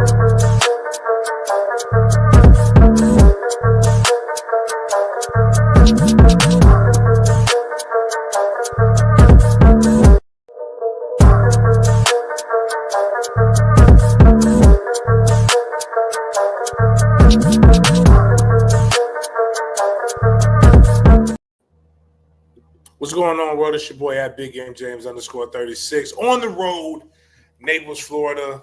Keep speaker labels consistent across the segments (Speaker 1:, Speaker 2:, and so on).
Speaker 1: What's going on, world? It's your boy at Big Game James _36 on the road, Naples, Florida,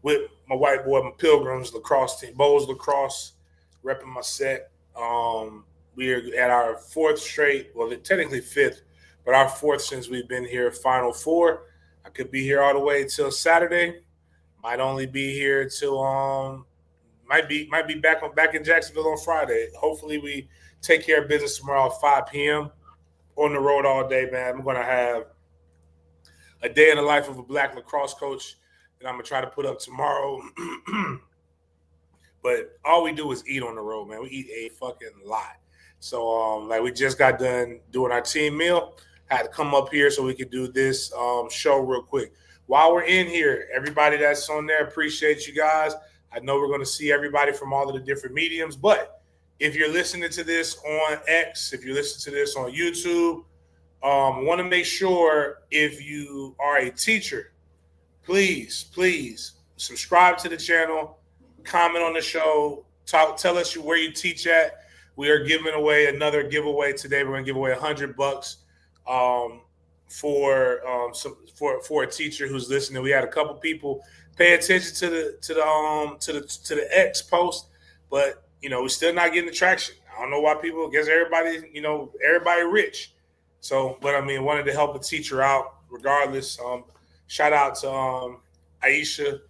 Speaker 1: with my white boy, my Pilgrims lacrosse team, Bowls lacrosse, repping my set. We are at our fourth straight, well, technically fifth, but our fourth since we've been here. Final four. I could be here all the way till Saturday. Might only be here till might be back in Jacksonville on Friday. Hopefully, we take care of business tomorrow at 5 p.m. On the road all day, man. I'm going to have a day in the life of a black lacrosse coach that I'm going to try to put up tomorrow. But all we do is eat on the road, man. We eat a fucking lot. So, we just got done doing our team meal. Had to come up here so we could do this show real quick. While we're in here, everybody that's on there, appreciate you guys. I know we're going to see everybody from all of the different mediums, but if you're listening to this on X, if you're listening to this on YouTube, want to make sure if you are a teacher, please subscribe to the channel, comment on the show, tell us where you teach at. We are giving away another giveaway today. We're going to give away $100 for a teacher who's listening. We had a couple people pay attention to the X post, but we're still not getting the traction. I don't know why people. I guess everybody rich. So, but wanted to help a teacher out regardless. Shout out to Aisha.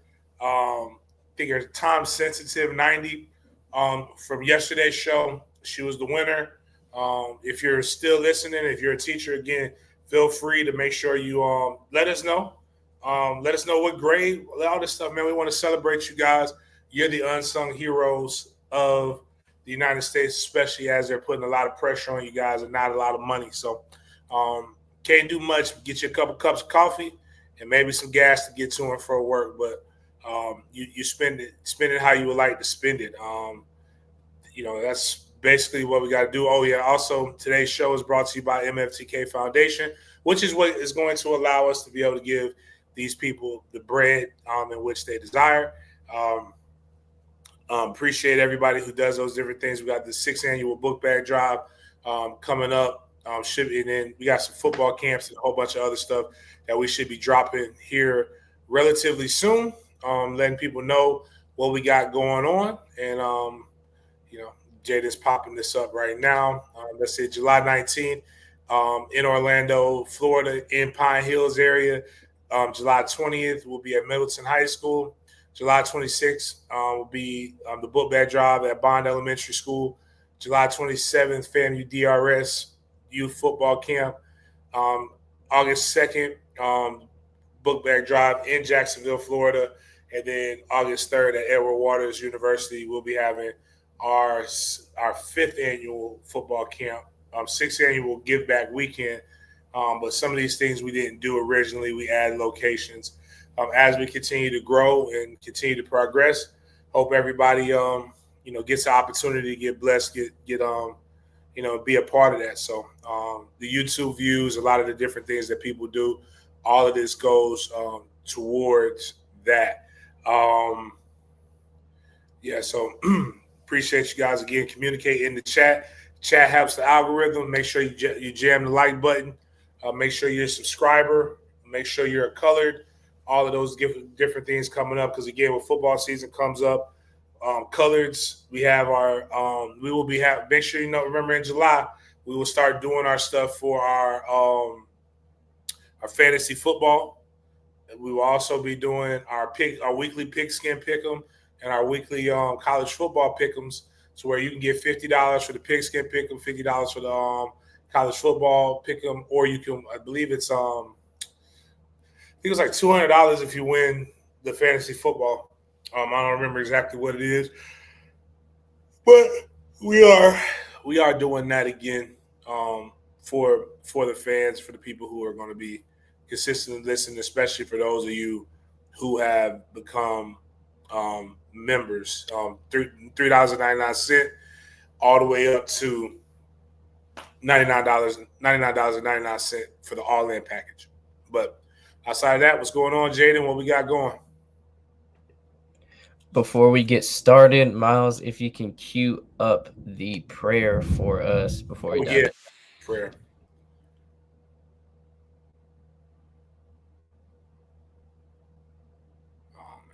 Speaker 1: I think her time sensitive 90 from yesterday's show. She was the winner. If you're still listening, if you're a teacher, again, feel free to make sure you let us know. Let us know what grade, all this stuff, man. We want to celebrate you guys. You're the unsung heroes of the United States, especially as they're putting a lot of pressure on you guys and not a lot of money. So can't do much. Get you a couple cups of coffee and maybe some gas to get to and from work. But you spend it how you would like to spend it. That's basically what we got to do. Oh, yeah. Also, today's show is brought to you by MFTK Foundation, which is what is going to allow us to be able to give these people the bread in which they desire. Appreciate everybody who does those different things. We got the 6th annual book bag drive coming up. And then we got some football camps and a whole bunch of other stuff that we should be dropping here relatively soon, letting people know what we got going on. And, Jaden's popping this up right now. Let's say July 19th in Orlando, Florida, in Pine Hills area. July 20th will be at Middleton High School. July 26th will be the book bag drive at Bond Elementary School. July 27th, FAMU DRS Youth Football Camp. August 2nd, book bag drive in Jacksonville, Florida. And then August 3rd at Edward Waters University, we'll be having our 5th annual football camp, 6th annual give back weekend. But some of these things we didn't do originally. We added locations. As we continue to grow and continue to progress, hope everybody, gets the opportunity to get blessed, get be a part of that. So the YouTube views, a lot of the different things that people do, all of this goes towards that. So appreciate you guys again. Communicate in the chat. Chat helps the algorithm. Make sure you jam the like button. Make sure you're a subscriber. Make sure you're colored. All of those different things coming up, because again, when football season comes up, coloreds, we have our make sure remember in July we will start doing our stuff for our fantasy football. We will also be doing our weekly pigskin pick'em and our weekly college football pick'ems, so where you can get $50 for the pigskin pick'em, $50 for the college football pick'em, or you can, I believe it's I think it's like $200 if you win the fantasy football. I don't remember exactly what it is, but we are doing that again for the fans, for the people who are going to be consistently listening, especially for those of you who have become members. $3.99 all the way up to $99.99 for the all-in package. But outside of that, what's going on, Jaden? What we got going?
Speaker 2: Before we get started, Miles, if you can cue up the prayer for us before we
Speaker 1: Oh
Speaker 2: dive
Speaker 1: yeah,
Speaker 2: in.
Speaker 1: prayer.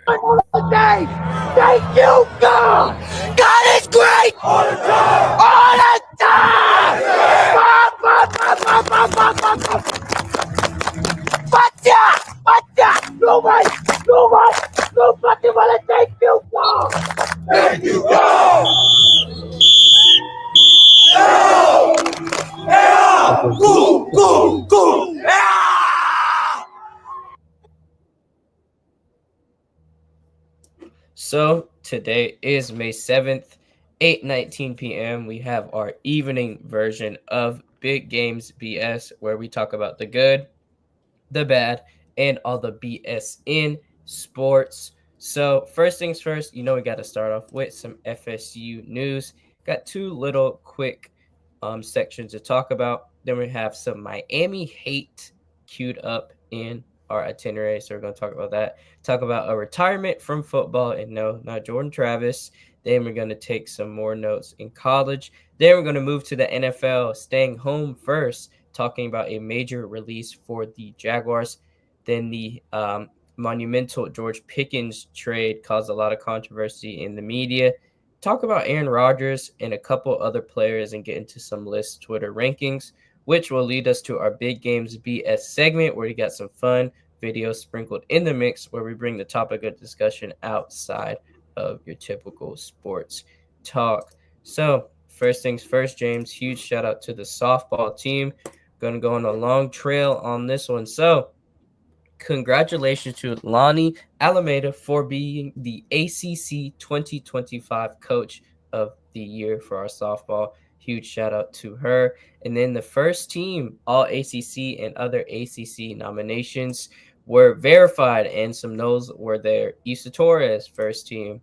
Speaker 3: Thank you, God! God is great! All the time! All the time! Nobody wanna thank you, God! Thank you, God! Go!
Speaker 2: So today is May 7th, 8:19 p.m. We have our evening version of Big Games BS, where we talk about the good, the bad, and all the BS in sports. So, first things first, we got to start off with some FSU news. Got two little quick sections to talk about. Then we have some Miami hate queued up in our itinerary. So, we're going to talk about that. Talk about a retirement from football. And no, not Jordan Travis. Then we're going to take some more notes in college. Then we're going to move to the NFL, staying home first, talking about a major release for the Jaguars. Then the monumental George Pickens trade caused a lot of controversy in the media. Talk about Aaron Rodgers and a couple other players and get into some list Twitter rankings, which will lead us to our Big Games BS segment, where we got some fun videos sprinkled in the mix, where we bring the topic of discussion outside of your typical sports talk. So, first things first, James, huge shout out to the softball team. Going to go on a long trail on this one. So, congratulations to Lonnie Alameda for being the ACC 2025 Coach of the Year for our softball. Huge shout out to her. And then the first team, all ACC and other ACC nominations were verified, and some no's were there. Issa Torres, first team.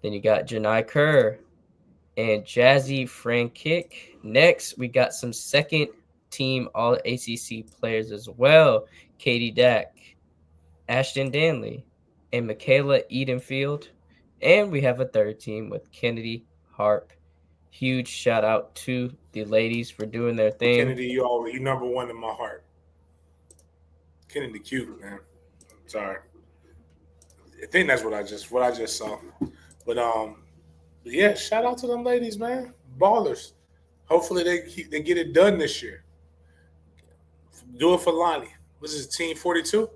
Speaker 2: Then you got Janai Kerr and Jazzy Frankick. Next, we got some second team all ACC players as well. Katie Dack, Ashton Danley, and Michaela Edenfield. And we have a third team with Kennedy Harp. Huge shout out to the ladies for doing their thing.
Speaker 1: Kennedy, you number one in my heart. Kennedy cute, man. Sorry. I think that's what I just saw. But yeah, shout out to them ladies, man. Ballers. Hopefully they get it done this year. Do it for Lonnie. What is it, Team 42?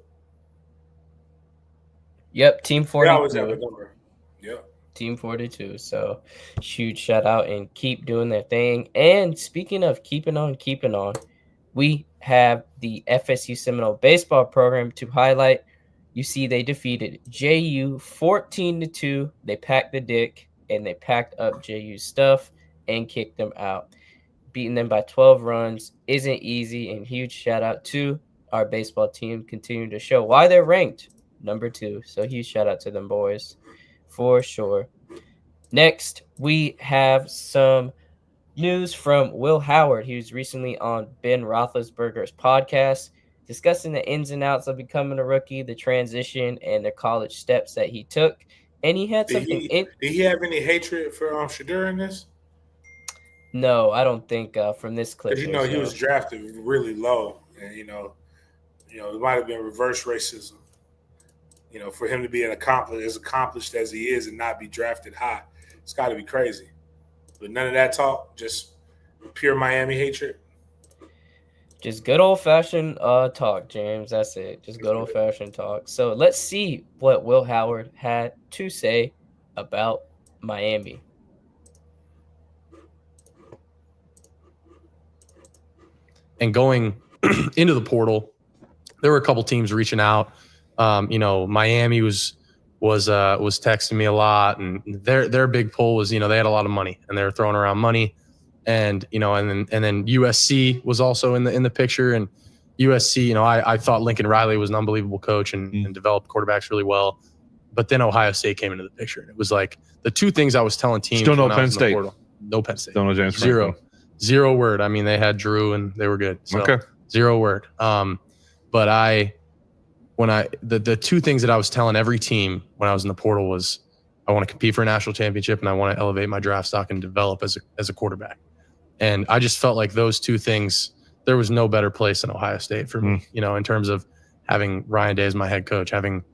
Speaker 2: Yep, Team
Speaker 1: They always have a
Speaker 2: 42.
Speaker 1: number. Yep.
Speaker 2: Team 42. So huge shout out and keep doing their thing. And speaking of keeping on, we have the FSU Seminole baseball program to highlight. You see, they defeated JU 14-2. They packed the dick and they packed up JU's stuff and kicked them out. Beating them by 12 runs isn't easy. And huge shout out to our baseball team, continuing to show why they're ranked number 2. So huge shout out to them boys for sure. Next, we have some news from Will Howard. He was recently on Ben Roethlisberger's podcast, discussing the ins and outs of becoming a rookie, the transition, and the college steps that he took. And he had something
Speaker 1: Did he have any hatred for Shadur in this?
Speaker 2: No, I don't think from this clip.
Speaker 1: Because he was drafted really low, and it might have been reverse racism. For him to be as accomplished as he is and not be drafted high, it's got to be crazy. But none of that talk, just pure Miami hatred.
Speaker 2: Just good old-fashioned talk, James. That's it. Just good old-fashioned talk. So let's see what Will Howard had to say about Miami.
Speaker 4: And going into the portal, there were a couple teams reaching out. Miami was texting me a lot, and their big pull was, they had a lot of money and they were throwing around money, and then USC was also in the picture, and USC, I thought Lincoln Riley was an unbelievable coach and developed quarterbacks really well. But then Ohio State came into the picture. And it was like the two things I was telling teams.
Speaker 5: Still no
Speaker 4: when I
Speaker 5: Penn
Speaker 4: was in the
Speaker 5: State.
Speaker 4: portal. No Penn State.
Speaker 5: Still no James
Speaker 4: Zero.
Speaker 5: Franklin.
Speaker 4: Zero word. I mean, they had Drew and they were good. So
Speaker 5: okay.
Speaker 4: Zero word. But the two things that I was telling every team when I was in the portal was I want to compete for a national championship and I want to elevate my draft stock and develop as a quarterback. And I just felt like those two things, there was no better place than Ohio State for me, in terms of having Ryan Day as my head coach, having,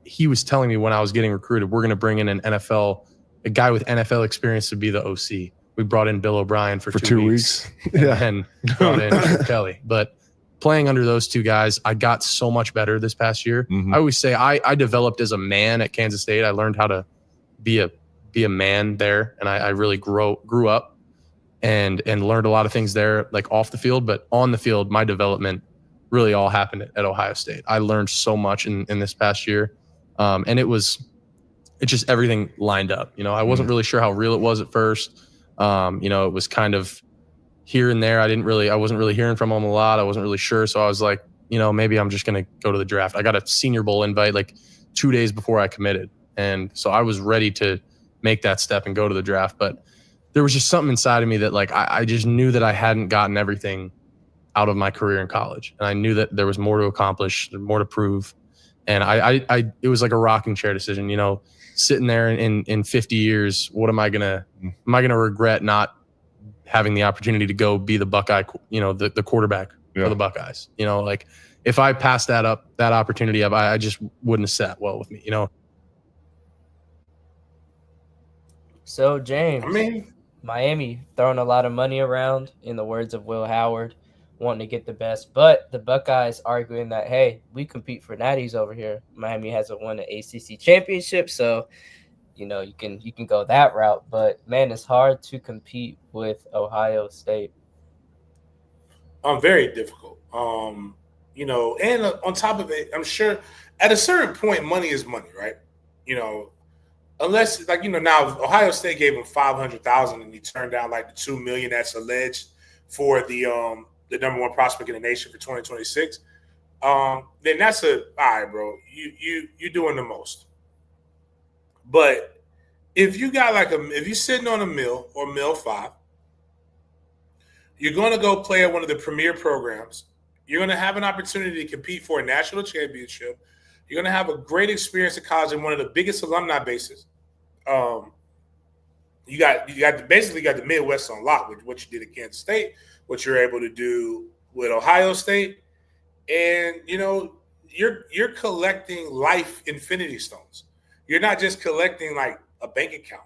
Speaker 4: he was telling me when I was getting recruited, we're going to bring in a guy with NFL experience to be the OC. We brought in Bill O'Brien for 2 weeks.
Speaker 5: Yeah.
Speaker 4: And brought in Chip Kelly. But playing under those two guys, I got so much better this past year. I always say I developed as a man at Kansas State. I learned how to be a man there, and I really grew up and learned a lot of things there, like off the field, but on the field, my development really all happened at Ohio State. I learned so much in this past year, and it's just everything lined up. I wasn't really sure how real it was at first. It was kind of here and there. I wasn't really hearing from them a lot. I wasn't really sure. So I was like, maybe I'm just going to go to the draft. I got a Senior Bowl invite like 2 days before I committed. And so I was ready to make that step and go to the draft. But there was just something inside of me that like, I just knew that I hadn't gotten everything out of my career in college. And I knew that there was more to accomplish, more to prove. And it was like a rocking chair decision, sitting there in 50 years, what am I going to regret not having the opportunity to go be the Buckeye, the quarterback for the Buckeyes, like if I passed that opportunity up, I just wouldn't have sat well with me,
Speaker 2: So James, Miami throwing a lot of money around, in the words of Will Howard, wanting to get the best, but the Buckeyes arguing that, hey, we compete for natties over here. Miami hasn't won an ACC championship, so you can go that route. But man, it's hard to compete with Ohio State.
Speaker 1: Very difficult. And on top of it, I'm sure at a certain point, money is money, right? Unless now Ohio State gave him $500,000 and he turned down like the $2 million that's alleged for the number one prospect in the nation for 2026. Then that's all right, bro. You doing the most. But if you got if you're sitting on a mill or mill 5, you're going to go play at one of the premier programs. You're going to have an opportunity to compete for a national championship. You're going to have a great experience at college in one of the biggest alumni bases. You got basically got the Midwest on lock with what you did at Kansas State, what you're able to do with Ohio State, and you're collecting life infinity stones. You're not just collecting like a bank account.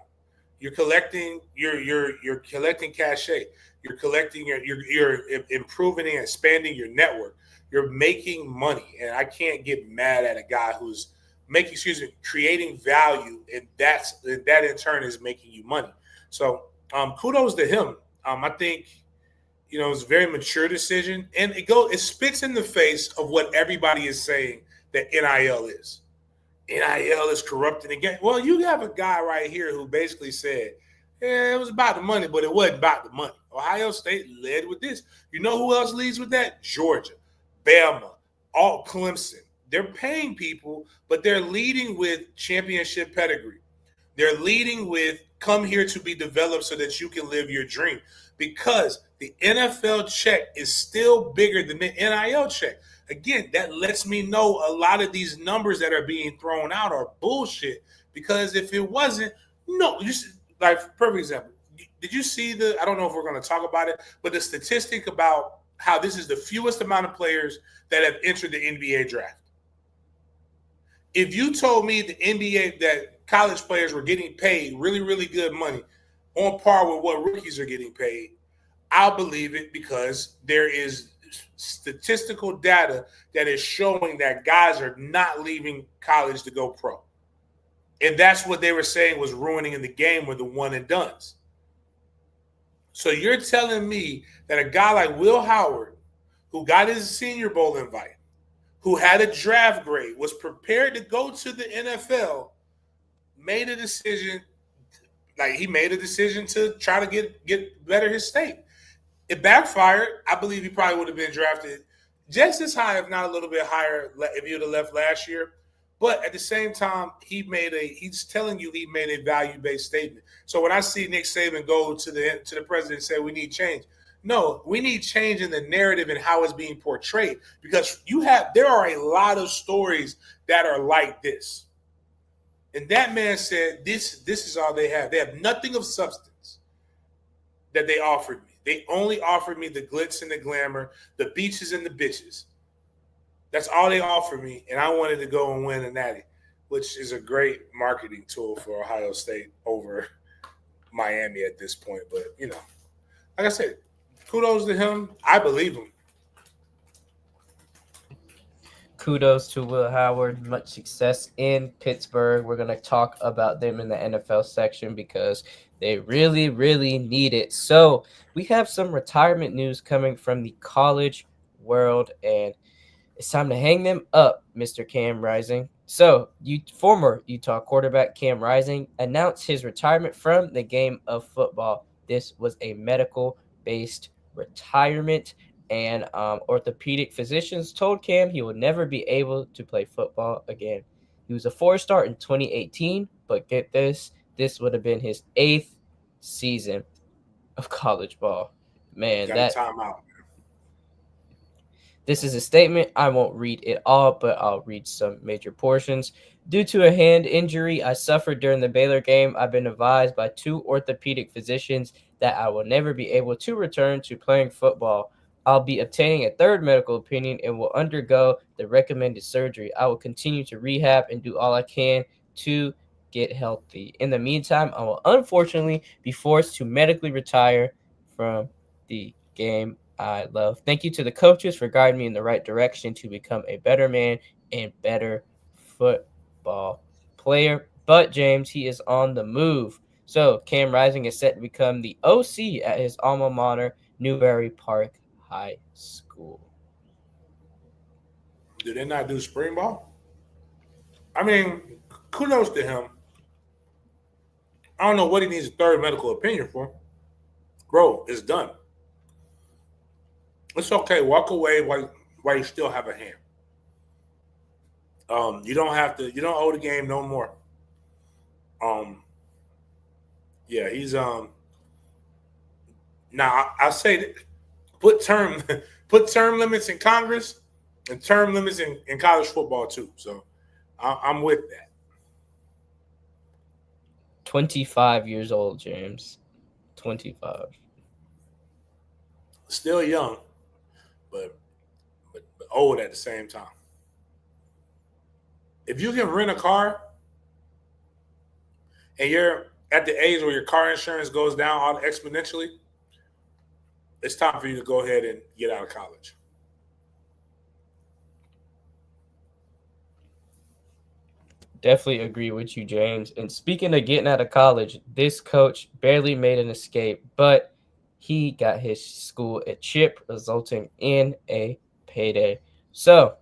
Speaker 1: You're collecting you're collecting cachet. You're collecting you're improving and expanding your network. You're making money, and I can't get mad at a guy who's creating value, and that in turn is making you money. So kudos to him. I think it's a very mature decision, and it spits in the face of what everybody is saying that NIL is. NIL is corrupting the game. Well, you have a guy right here who basically said, it was about the money, but it wasn't about the money. Ohio State led with this. You know who else leads with that? Georgia, Bama, all Clemson. They're paying people, but they're leading with championship pedigree. They're leading with come here to be developed so that you can live your dream. Because the NFL check is still bigger than the NIL check. Again, that lets me know a lot of these numbers that are being thrown out are bullshit. Because if it wasn't, perfect example. Did you see I don't know if we're going to talk about it, but the statistic about how this is the fewest amount of players that have entered the NBA draft? If you told me the NBA that college players were getting paid really, really good money on par with what rookies are getting paid, I'll believe it, because there is statistical data that is showing that guys are not leaving college to go pro. And that's what they were saying was ruining in the game with the one and dones. So you're telling me that a guy like Will Howard, who got his Senior Bowl invite, who had a draft grade, was prepared to go to the NFL, made a decision to try to get better his state. It backfired. I believe he probably would have been drafted just as high, if not a little bit higher, if you'd have left last year. But at the same time, he's telling you he made a value based statement. So when I see Nick Saban go to the president and say we need change, no, we need change in the narrative and how it's being portrayed because there are a lot of stories that are like this. And that man said this is all they have. They have nothing of substance that they offered me. They only offered me the glitz and the glamour, the beaches and the bitches. That's all they offered me, and I wanted to go and win a natty, which is a great marketing tool for Ohio State over Miami at this point. But, like I said, kudos to him. I believe him.
Speaker 2: Kudos to Will Howard. Much success in Pittsburgh. We're going to talk about them in the NFL section because they really, really need it. So we have some retirement news coming from the college world, and it's time to hang them up, Mr. Cam Rising. So, former Utah quarterback Cam Rising announced his retirement from the game of football. This was a medical-based retirement, and orthopedic physicians told Cam he would never be able to play football again. He was a 4-star in 2018, but get this would have been his 8th season of college ball. Man,
Speaker 1: Got a timeout.
Speaker 2: This is a statement. I won't read it all, but I'll read some major portions. Due to a hand injury I suffered during the Baylor game, I've been advised by 2 orthopedic physicians that I will never be able to return to playing football. I'll be obtaining a 3rd medical opinion and will undergo the recommended surgery. I will continue to rehab and do all I can to get healthy. In the meantime, I will unfortunately be forced to medically retire from the game I love. Thank you to the coaches for guiding me in the right direction to become a better man and better football player. But James, he is on the move. So Cam Rising is set to become the OC at his alma mater, Newberry Park High School.
Speaker 1: Did they not do spring ball? I mean, kudos to him. I don't know what he needs a 3rd medical opinion for. Bro, it's done. It's okay. Walk away while you still have a hand. You don't have to. You don't owe the game no more. Yeah, he's Now I say that put term limits in Congress and term limits in college football too. So I'm with that.
Speaker 2: 25 years old, James. 25.
Speaker 1: Still young. But old at the same time. If you can rent a car and you're at the age where your car insurance goes down exponentially, it's time for you to go ahead and get out of college.
Speaker 2: Definitely agree with you, James. And speaking of getting out of college, this coach barely made an escape, but he got his school a chip, resulting in a payday. So,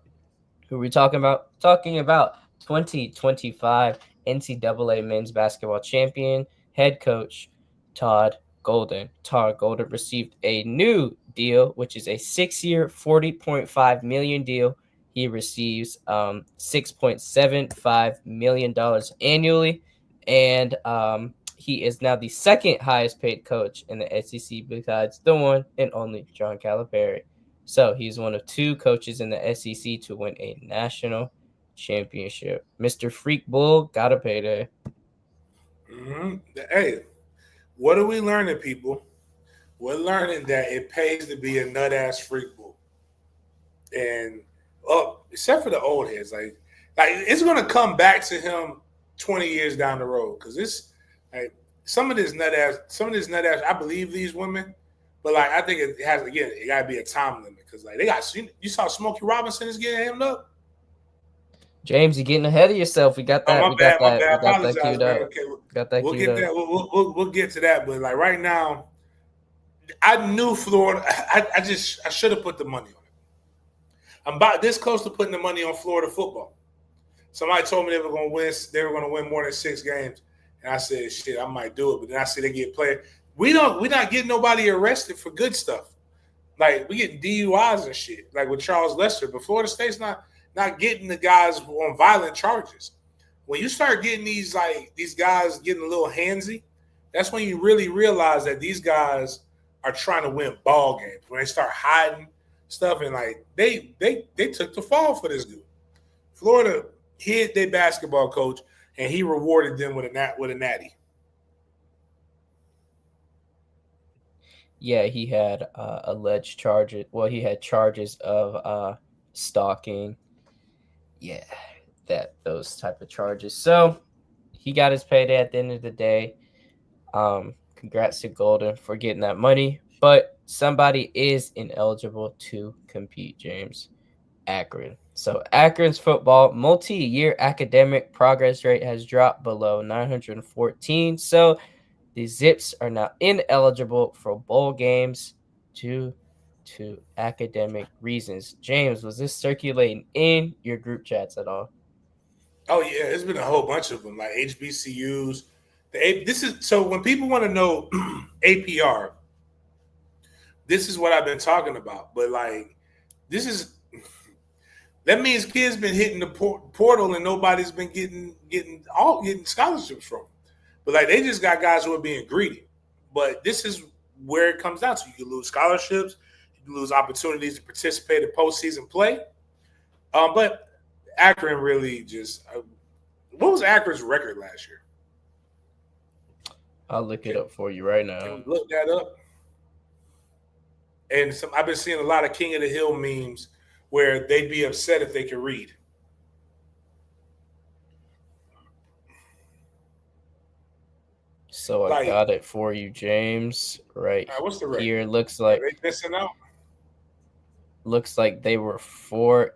Speaker 2: who are we talking about? Talking about 2025 NCAA men's basketball champion, head coach Todd Golden. Todd Golden received a new deal, which is a 6-year, $40.5 million deal. He receives $6.75 million annually, and he is now the 2nd highest paid coach in the SEC besides the one and only John Calipari. So he's one of 2 coaches in the SEC to win a national championship. Mr. Freak Bull got a payday.
Speaker 1: Mm-hmm. Hey, what are we learning, people? We're learning that it pays to be a nut-ass freak bull. And, except for the old heads, like it's going to come back to him 20 years down the road because some of this nut ass, I believe these women, but I think it got to be a time limit because you saw Smokey Robinson is getting hemmed up.
Speaker 2: James, you're getting ahead of yourself. We got that.
Speaker 1: My bad.
Speaker 2: Got that queued up.
Speaker 1: Okay,
Speaker 2: got that
Speaker 1: we'll
Speaker 2: queued
Speaker 1: get
Speaker 2: up.
Speaker 1: that. We'll get to that. But right now, I knew Florida. I should have put the money on it. I'm about this close to putting the money on Florida football. Somebody told me they were going to win. They were going to win more than 6 games, and I said, "Shit, I might do it." But then I said they get played. We're not getting nobody arrested for good stuff. Like we getting DUIs and shit, like with Charles Lester. But Florida State's not getting the guys on violent charges. When you start getting these guys getting a little handsy, that's when you really realize that these guys are trying to win ball games. When they start hiding stuff and like they took the fall for this dude. Florida hid their basketball coach and he rewarded them with a natty.
Speaker 2: Yeah, he had alleged charges. Well, he had charges of stalking. Yeah, that those type of charges. So he got his payday at the end of the day. Congrats to Golden for getting that money. But somebody is ineligible to compete, James. Akron. So Akron's football multi-year academic progress rate has dropped below 914. So the Zips are now ineligible for bowl games due to academic reasons. James, was this circulating in your group chats at all?
Speaker 1: Oh yeah, there's been a whole bunch of them, like HBCUs. This is so when people want to know APR, this is what I've been talking about. But like, this is that means kids been hitting the portal and nobody's been getting scholarships from. But like, they just got guys who are being greedy. But this is where it comes down to. You can lose scholarships, you can lose opportunities to participate in postseason play. But Akron really just what was Akron's record last year?
Speaker 2: I'll look it up for you right now.
Speaker 1: Can we look that up? And I've been seeing a lot of King of the Hill memes where they'd be upset if they could read.
Speaker 2: So I got it for you, James. Right
Speaker 1: what's the record?
Speaker 2: Here looks like
Speaker 1: are they missing out?
Speaker 2: Looks like they were 4-8.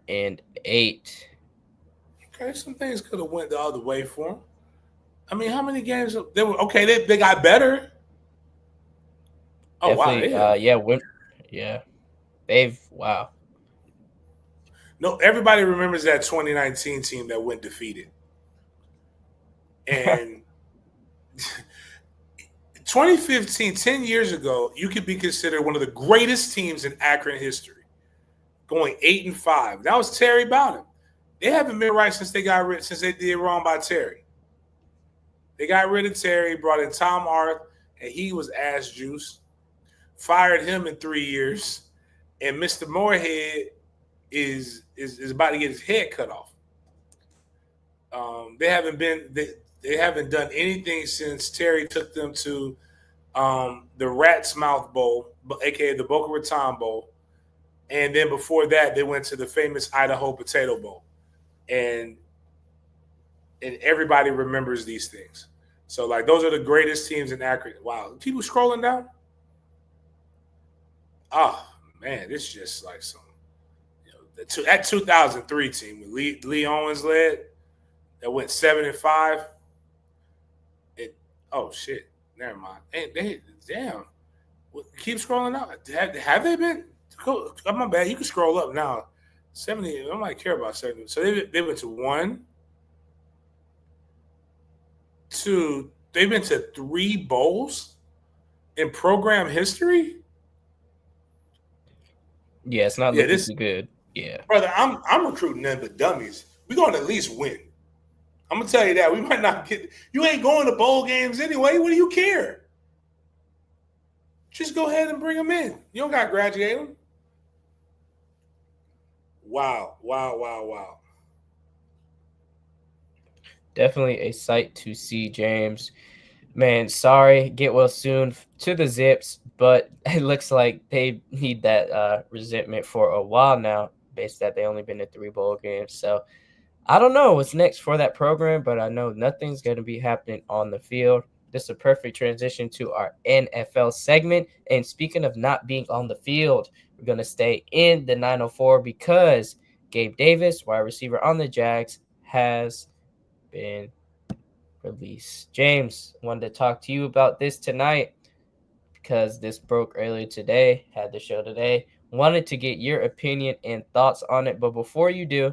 Speaker 1: Okay, some things could have went the other way for them. I mean, how many games they were? Okay, they got better.
Speaker 2: Oh wow! Yeah, wow.
Speaker 1: No, everybody remembers that 2019 team that went defeated, and 2015, 10 years ago, you could be considered one of the greatest teams in Akron history, going 8-5. That was Terry Bowden. They haven't been right since they did wrong by Terry. They got rid of Terry, brought in Tom Arth, and he was ass juice. Fired him in 3 years, and Mr. Moorhead is about to get his head cut off. They haven't done anything since Terry took them to the Rat's Mouth Bowl, aka the Boca Raton Bowl, and then before that they went to the famous Idaho Potato Bowl, and everybody remembers these things. So like those are the greatest teams in Akron. Wow, people scrolling down. Oh man, this is just like some. That 2003 team with Lee Owens led that went 7-5. Oh shit, never mind. Damn. Keep scrolling up. Have they been? Oh, my bad. You can scroll up now. 70. I might care about 70. So they went to 1, 2. They've been to 3 bowls in program history.
Speaker 2: Yeah, it's not looking too good. Yeah,
Speaker 1: brother, I'm recruiting them but dummies. We're gonna at least win. I'm gonna tell you that we might not get. You ain't going to bowl games anyway. What do you care? Just go ahead and bring them in. You don't got to graduate them. Wow.
Speaker 2: Definitely a sight to see, James. Man, sorry. Get well soon to the Zips, but it looks like they need that resentment for a while now, based that they only been to 3 bowl games. So I don't know what's next for that program, but I know nothing's going to be happening on the field. This is a perfect transition to our NFL segment. And speaking of not being on the field, we're going to stay in the 904 because Gabe Davis, wide receiver on the Jags, has been released. James, wanted to talk to you about this tonight because this broke earlier today, had the show today. Wanted to get your opinion and thoughts on it. But before you do,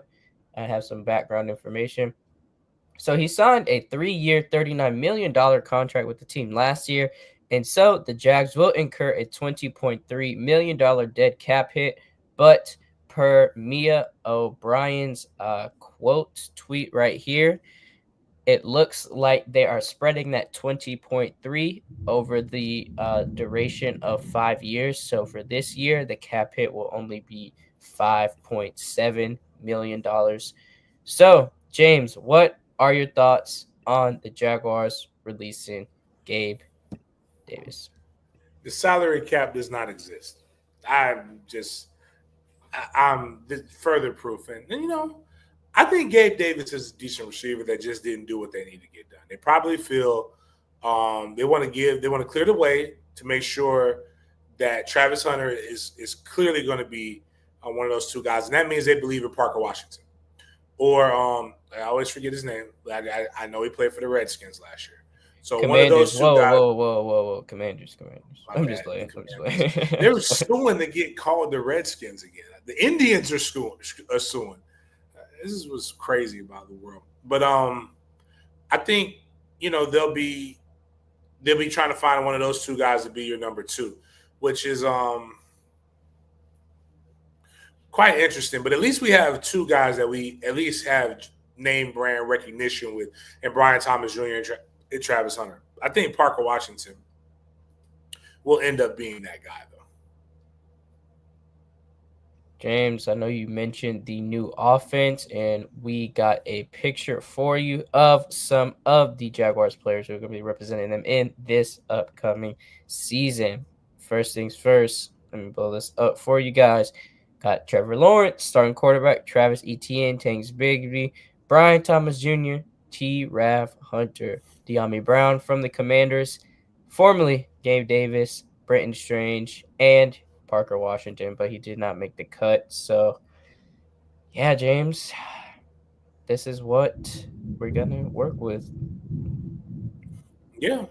Speaker 2: I have some background information. So he signed a 3-year, $39 million contract with the team last year And so the Jags will incur a $20.3 million dead cap hit, but per Mia O'Brien's quote tweet right here, it looks like they are spreading that 20.3 over the duration of 5 years. So for this year, the cap hit will only be $5.7 million. So, James, what are your thoughts on the Jaguars releasing Gabe Davis?
Speaker 1: The salary cap does not exist. I'm just, I'm further proof. And, I think Gabe Davis is a decent receiver that just didn't do what they need to get done. They probably feel they want to clear the way to make sure that Travis Hunter is clearly going to be one of those two guys, and that means they believe in Parker Washington. Or I always forget his name. I know he played for the Redskins last year. So
Speaker 2: Commanders.
Speaker 1: One of those two guys.
Speaker 2: Whoa. Commanders. I'm just playing.
Speaker 1: They're suing to get called the Redskins again. The Indians are suing. This was crazy about the world. But I think they'll be trying to find one of those two guys to be your number two, which is quite interesting. But at least we have two guys that we at least have name brand recognition with, and Brian Thomas Jr. and Travis Hunter. I think Parker Washington will end up being that guy, though.
Speaker 2: James, I know you mentioned the new offense, and we got a picture for you of some of the Jaguars players who are going to be representing them in this upcoming season. First things first, let me blow this up for you guys. Got Trevor Lawrence, starting quarterback, Travis Etienne, Tanks Bigsby, Brian Thomas Jr., T. Rav Hunter, De'Ami Brown from the Commanders, formerly Gabe Davis, Brenton Strange, and Parker Washington, but he did not make the cut. So, yeah, James, this is what we're going to work with.
Speaker 1: Yeah.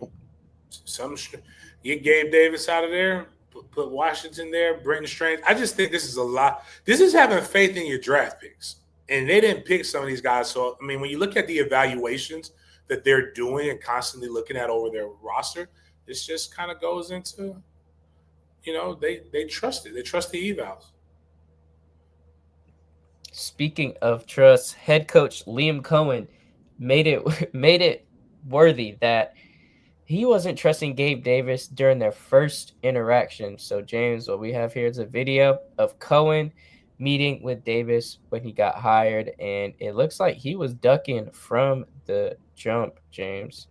Speaker 1: Get Gabe Davis out of there, put Washington there, Brenton Strange. I just think this is a lot. This is having faith in your draft picks. And they didn't pick some of these guys. So, I mean, when you look at the evaluations that they're doing and constantly looking at over their roster, this just kind of goes into, they trust it. They trust the evals.
Speaker 2: Speaking of trust, head coach Liam Cohen made it worthy that he wasn't trusting Gabe Davis during their first interaction. So, James, what we have here is a video of Cohen meeting with Davis when he got hired, and it looks like he was ducking from the jump, James.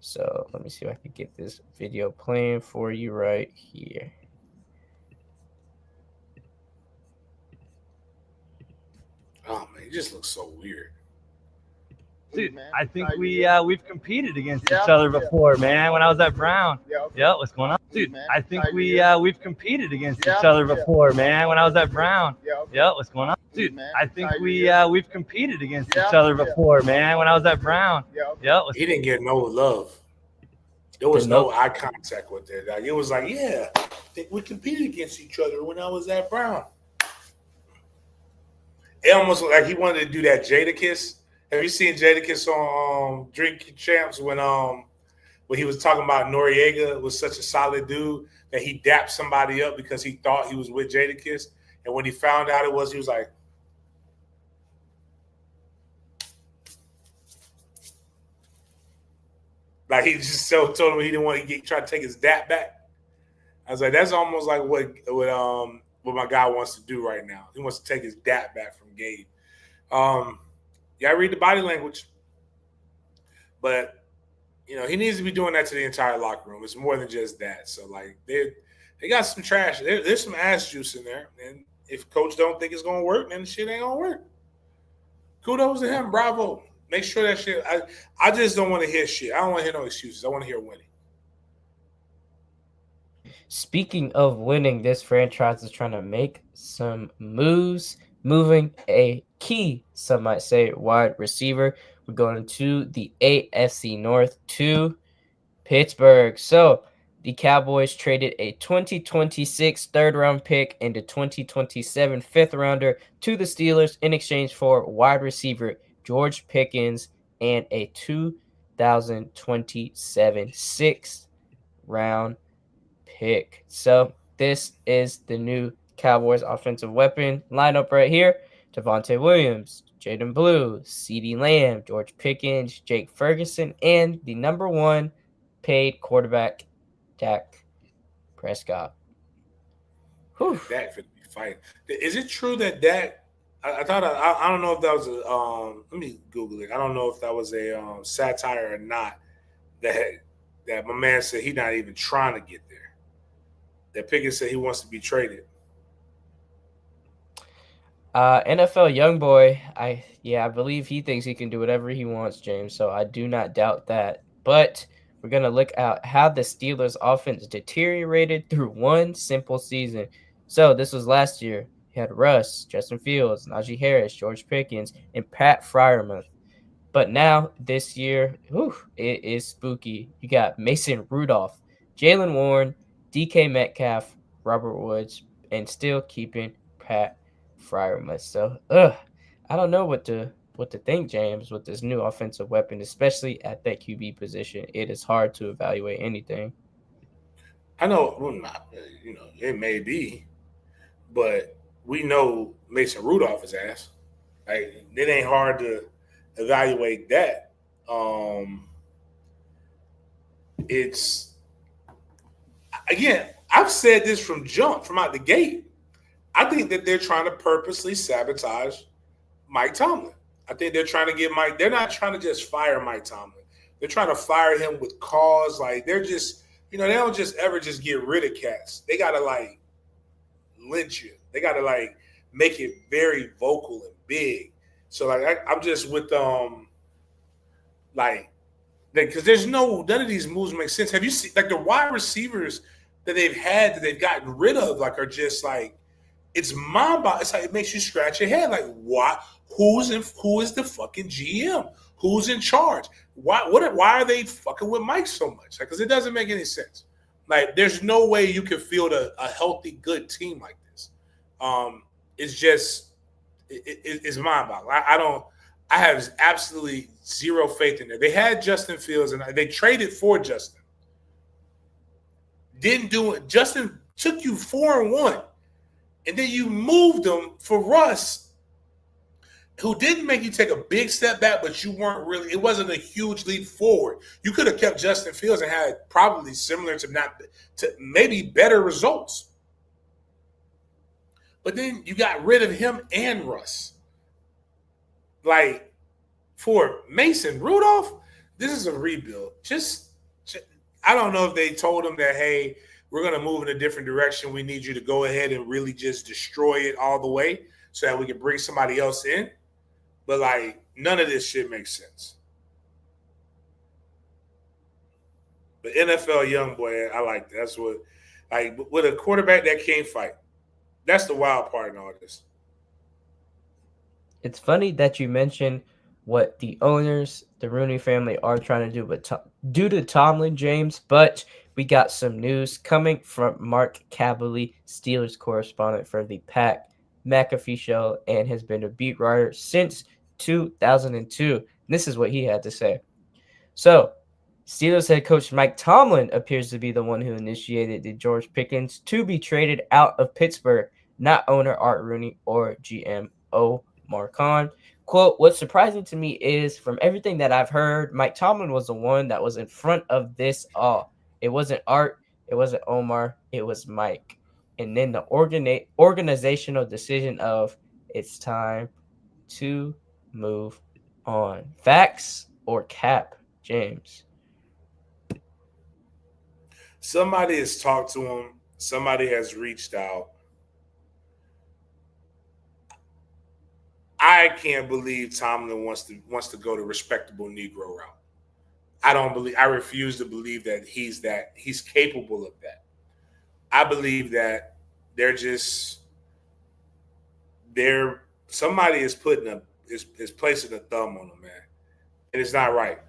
Speaker 2: So let me see if I can get this video playing for you right here.
Speaker 1: Oh man, it just looks so weird.
Speaker 5: Dude, I think we've competed against each other before, man. When I was at Brown. Yeah, what's going on? Dude, I think we've competed against each other before, man. When I was at Brown. Yeah, what's going on? Dude, I think we've competed against each other before, man. When I was at Brown. Yeah,
Speaker 1: he didn't get no love. There was no eye contact with it. Like, it was like, yeah, I think we competed against each other when I was at Brown. It almost looked like he wanted to do that Jada kiss. Have you seen Jadakiss on Drink Champs when he was talking about Noriega was such a solid dude that he dapped somebody up because he thought he was with Jadakiss, and when he found out it was, he was like he just told him he didn't want to try to take his dap back. I was like, that's almost like what my guy wants to do right now. He wants to take his dap back from Gabe. Yeah, I read the body language. But, he needs to be doing that to the entire locker room. It's more than just that. So, like, they got some trash. There's some ass juice in there. And if coach don't think it's going to work, then the shit ain't going to work. Kudos to him. Bravo. Make sure that shit – I just don't want to hear shit. I don't want to hear no excuses. I want to hear winning.
Speaker 2: Speaking of winning, this franchise is trying to make some moves, moving a key, some might say, wide receiver. We're going to the AFC North to Pittsburgh. So the Cowboys traded a 2026 third-round pick and a 2027 fifth-rounder to the Steelers in exchange for wide receiver George Pickens and a 2027 sixth round pick. So this is the new Cowboys offensive weapon lineup right here. Devontae Williams, Jaden Blue, CeeDee Lamb, George Pickens, Jake Ferguson, and the number one paid quarterback, Dak Prescott. Whew.
Speaker 1: Dak finna be fighting. Is it true that Dak? I thought I don't know if that was a let me Google it. I don't know if that was a satire or not. That my man said he's not even trying to get there. That Pickens said he wants to be traded.
Speaker 2: NFL young boy, I believe he thinks he can do whatever he wants, James. So I do not doubt that. But we're gonna look at how the Steelers' offense deteriorated through one simple season. So this was last year. You had Russ, Justin Fields, Najee Harris, George Pickens, and Pat Fryermuth. But now this year, it is spooky. You got Mason Rudolph, Jalen Warren, DK Metcalf, Robert Woods, and still keeping Pat Fryermuth. So, I don't know what to think, James, with this new offensive weapon, especially at that QB position. It is hard to evaluate anything.
Speaker 1: I know, well, not it may be, but we know Mason Rudolph is ass. Like it ain't hard to evaluate that. It's again, I've said this from out the gate. I think that they're trying to purposely sabotage Mike Tomlin. I think they're trying to get Mike. They're not trying to just fire Mike Tomlin. They're trying to fire him with cause. Like they're just, they don't just ever just get rid of cats. They gotta like lynch you. They gotta like make it very vocal and big. So like I'm just with like because there's none of these moves make sense. Have you seen like the wide receivers that they've gotten rid of like are just like it's mind-boggling. It's like it makes you scratch your head. Like what? Who is the fucking GM? Who's in charge? Why are they fucking with Mike so much? Like because it doesn't make any sense. Like there's no way you can field a healthy good team like this. It's just it's mind-boggling. I have absolutely zero faith in it. They had Justin Fields and they traded for Justin. Didn't do it. Justin took you 4-1, and then you moved them for Russ, who didn't make you take a big step back, but you weren't really. It wasn't a huge leap forward. You could have kept Justin Fields and had probably similar to maybe better results. But then you got rid of him and Russ. Like, for Mason Rudolph, this is a rebuild. I don't know if they told him that, hey, we're going to move in a different direction. We need you to go ahead and really just destroy it all the way so that we can bring somebody else in. But, like, none of this shit makes sense. The NFL young boy, I like that. That's what, like, with a quarterback that can't fight. That's the wild part in all this.
Speaker 2: It's funny that you mentioned what the owners, the Rooney family, are trying to do due to Tomlin, James, but we got some news coming from Mark Kaberle, Steelers correspondent for the Pat McAfee Show, and has been a beat writer since 2002. This is what he had to say. So, Steelers head coach Mike Tomlin appears to be the one who initiated the George Pickens to be traded out of Pittsburgh, not owner Art Rooney or GM Omar Khan. Quote, what's surprising to me is from everything that I've heard, Mike Tomlin was the one that was in front of this all. It wasn't Art, it wasn't Omar, it was Mike. And then the organizational decision of it's time to move on. Facts or cap, James?
Speaker 1: Somebody has talked to him. Somebody has reached out. I can't believe Tomlin wants to go the respectable Negro route. I refuse to believe that he's capable of that. I believe that somebody is placing a thumb on him, man. And it's not right.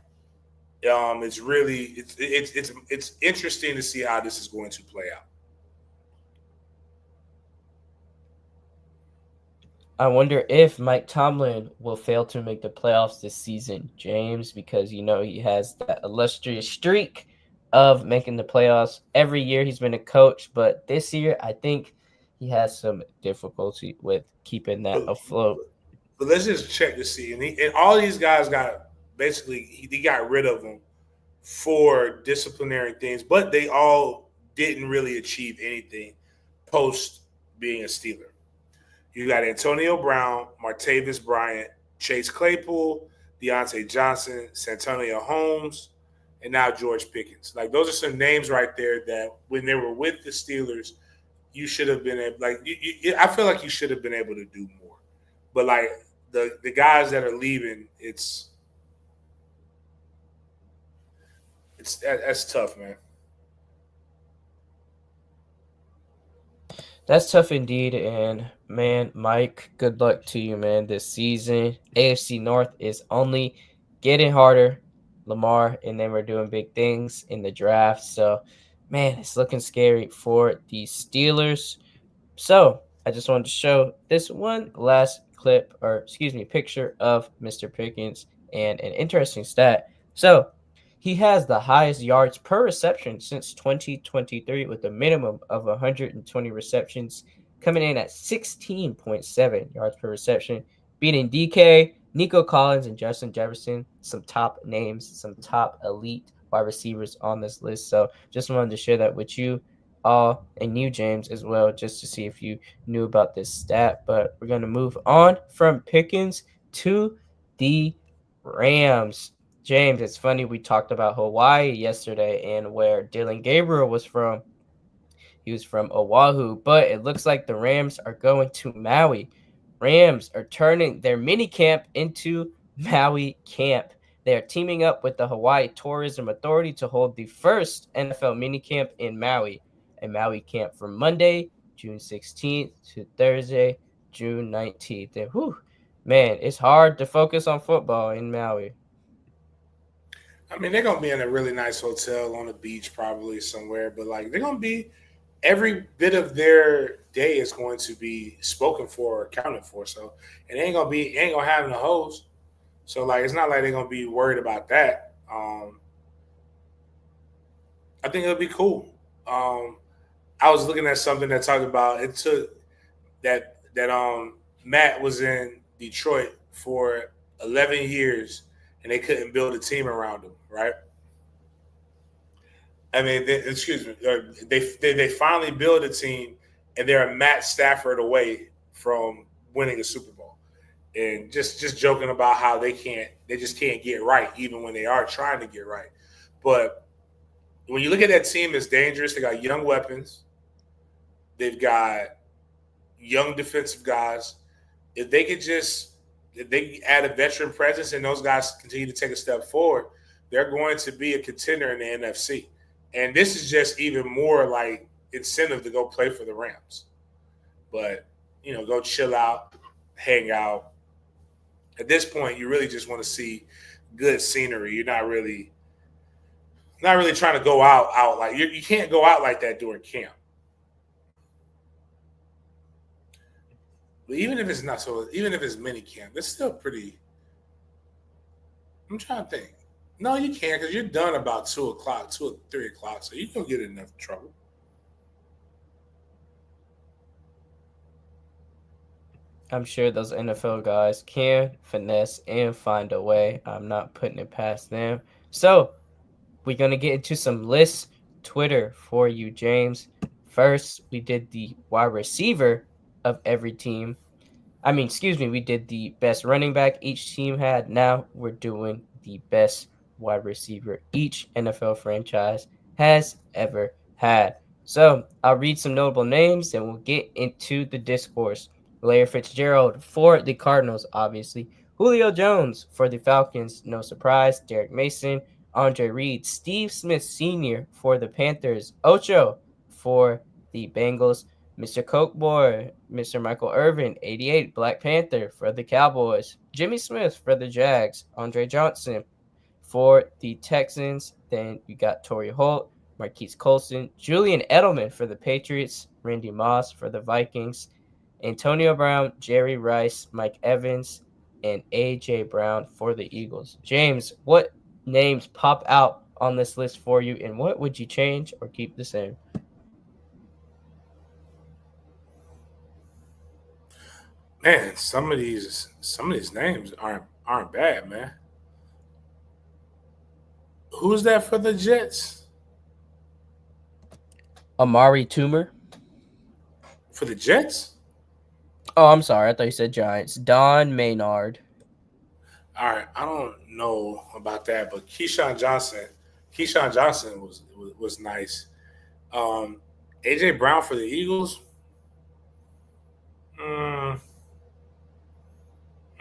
Speaker 1: It's interesting to see how this is going to play out.
Speaker 2: I wonder if Mike Tomlin will fail to make the playoffs this season, James, because he has that illustrious streak of making the playoffs. Every year he's been a coach, but this year I think he has some difficulty with keeping that
Speaker 1: But,
Speaker 2: afloat.
Speaker 1: but let's just check to see. And all these guys got basically he got rid of them for disciplinary things, but they all didn't really achieve anything post being a Steeler. You got Antonio Brown, Martavis Bryant, Chase Claypool, Deontay Johnson, Santonio Holmes, and now George Pickens. Like those are some names right there that when they were with the Steelers, you should have been able. Like I feel like you should have been able to do more. But like the guys that are leaving, that's tough, man.
Speaker 2: That's tough indeed. And man, Mike, good luck to you, man, this season. AFC North is only getting harder. Lamar, and then we're doing big things in the draft. So, man, it's looking scary for the Steelers. So, I just wanted to show this one last clip, or excuse me, picture of Mr. Pickens and an interesting stat. So, he has the highest yards per reception since 2023 with a minimum of 120 receptions, coming in at 16.7 yards per reception, beating DK, Nico Collins, and Justin Jefferson, some top names, some top elite wide receivers on this list. So just wanted to share that with you all and you, James, as well, just to see if you knew about this stat. But we're going to move on from Pickens to the Rams. James, it's funny, we talked about Hawaii yesterday and where Dylan Gabriel was from. He was from Oahu, but it looks like the Rams are going to Maui. Rams are turning their mini camp into Maui camp. They are teaming up with the Hawaii Tourism Authority to hold the first NFL mini camp in Maui. A Maui camp from Monday, June 16th to Thursday, June 19th. And whew, man, it's hard to focus on football in Maui.
Speaker 1: I mean, they're gonna be in a really nice hotel on the beach, probably somewhere. But like, they're gonna be every bit of their day is going to be spoken for or accounted for. So it ain't gonna have no hoes. So like, it's not like they're gonna be worried about that. I think it'll be cool. I was looking at something that talked about it took that Matt was in Detroit for 11 years and they couldn't build a team around him, right? I mean, excuse me, they finally build a team, and they're a Matt Stafford away from winning a Super Bowl, and just joking about how they just can't get right, even when they are trying to get right. But when you look at that team, it's dangerous. They got young weapons, they've got young defensive guys. If they could just if they add a veteran presence and those guys continue to take a step forward, they're going to be a contender in the NFC. And this is just even more like incentive to go play for the Rams. But, go chill out, hang out. At this point, you really just want to see good scenery. You're not really trying to go out like you can't go out like that during camp. But even if it's not so, even if it's mini camp, it's still pretty. I'm trying to think. No, you can't because you're done about 2 o'clock, 2 or 3 o'clock, so you don't get in enough trouble.
Speaker 2: I'm sure those NFL guys can finesse and find a way. I'm not putting it past them. So we're going to get into some lists, Twitter for you, James. First, we did the wide receiver of every team. We did the best running back each team had. Now we're doing the best wide receiver each NFL franchise has ever had. So I'll read some notable names and we'll get into the discourse. Larry Fitzgerald for the Cardinals, obviously. Julio Jones for the Falcons, no surprise. Derek Mason, Andre Reed, Steve Smith Sr. for the Panthers, Ocho for the Bengals, Mr. Coke Boy, Mr. Michael Irvin, 88, Black Panther for the Cowboys, Jimmy Smith for the Jags, Andre Johnson for the Texans. Then you got Torrey Holt, Marquise Colson, Julian Edelman for the Patriots, Randy Moss for the Vikings, Antonio Brown, Jerry Rice, Mike Evans, and A.J. Brown for the Eagles. James, what names pop out on this list for you, and what would you change or keep the same?
Speaker 1: Man, some of these names aren't bad, man. Who's that for the Jets?
Speaker 2: Amari Toomer.
Speaker 1: For the Jets?
Speaker 2: Oh, I'm sorry. I thought you said Giants. Don Maynard.
Speaker 1: All right, I don't know about that, but Keyshawn Johnson was nice. AJ Brown for the Eagles. Mm,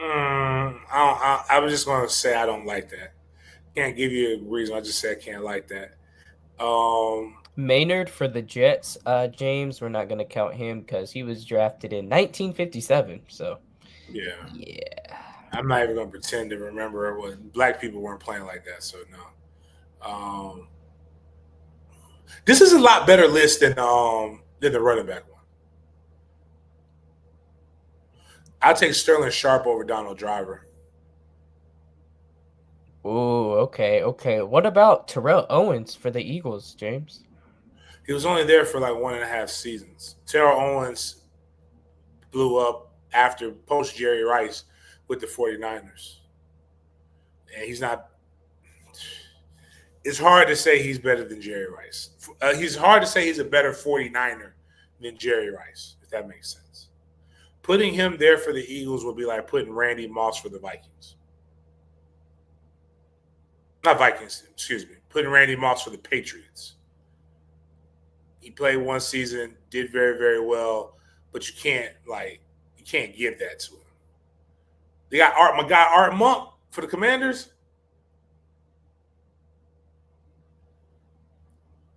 Speaker 1: I was just gonna say I don't like that. Can't give you a reason. I just said I can't like that.
Speaker 2: Maynard for the Jets. James, we're not going to count him because he was drafted in 1957. So,
Speaker 1: yeah,
Speaker 2: yeah.
Speaker 1: I'm not even gonna pretend to remember what black people weren't playing like that. So no. This is a lot better list than the running back one. I'll take Sterling Sharp over Donald Driver.
Speaker 2: Oh, okay, okay. What about Terrell Owens for the Eagles, James?
Speaker 1: He was only there for like 1.5 seasons. Terrell Owens blew up after post Jerry Rice with the 49ers. And he's not. It's hard to say he's better than Jerry Rice. He's hard to say he's a better 49er than Jerry Rice, if that makes sense. Putting him there for the Eagles would be like putting Randy Moss for the Vikings. Not Vikings, excuse me. Putting Randy Moss for the Patriots. He played one season, did very, very well, but you can't give that to him. They got my guy Art Monk for the Commanders.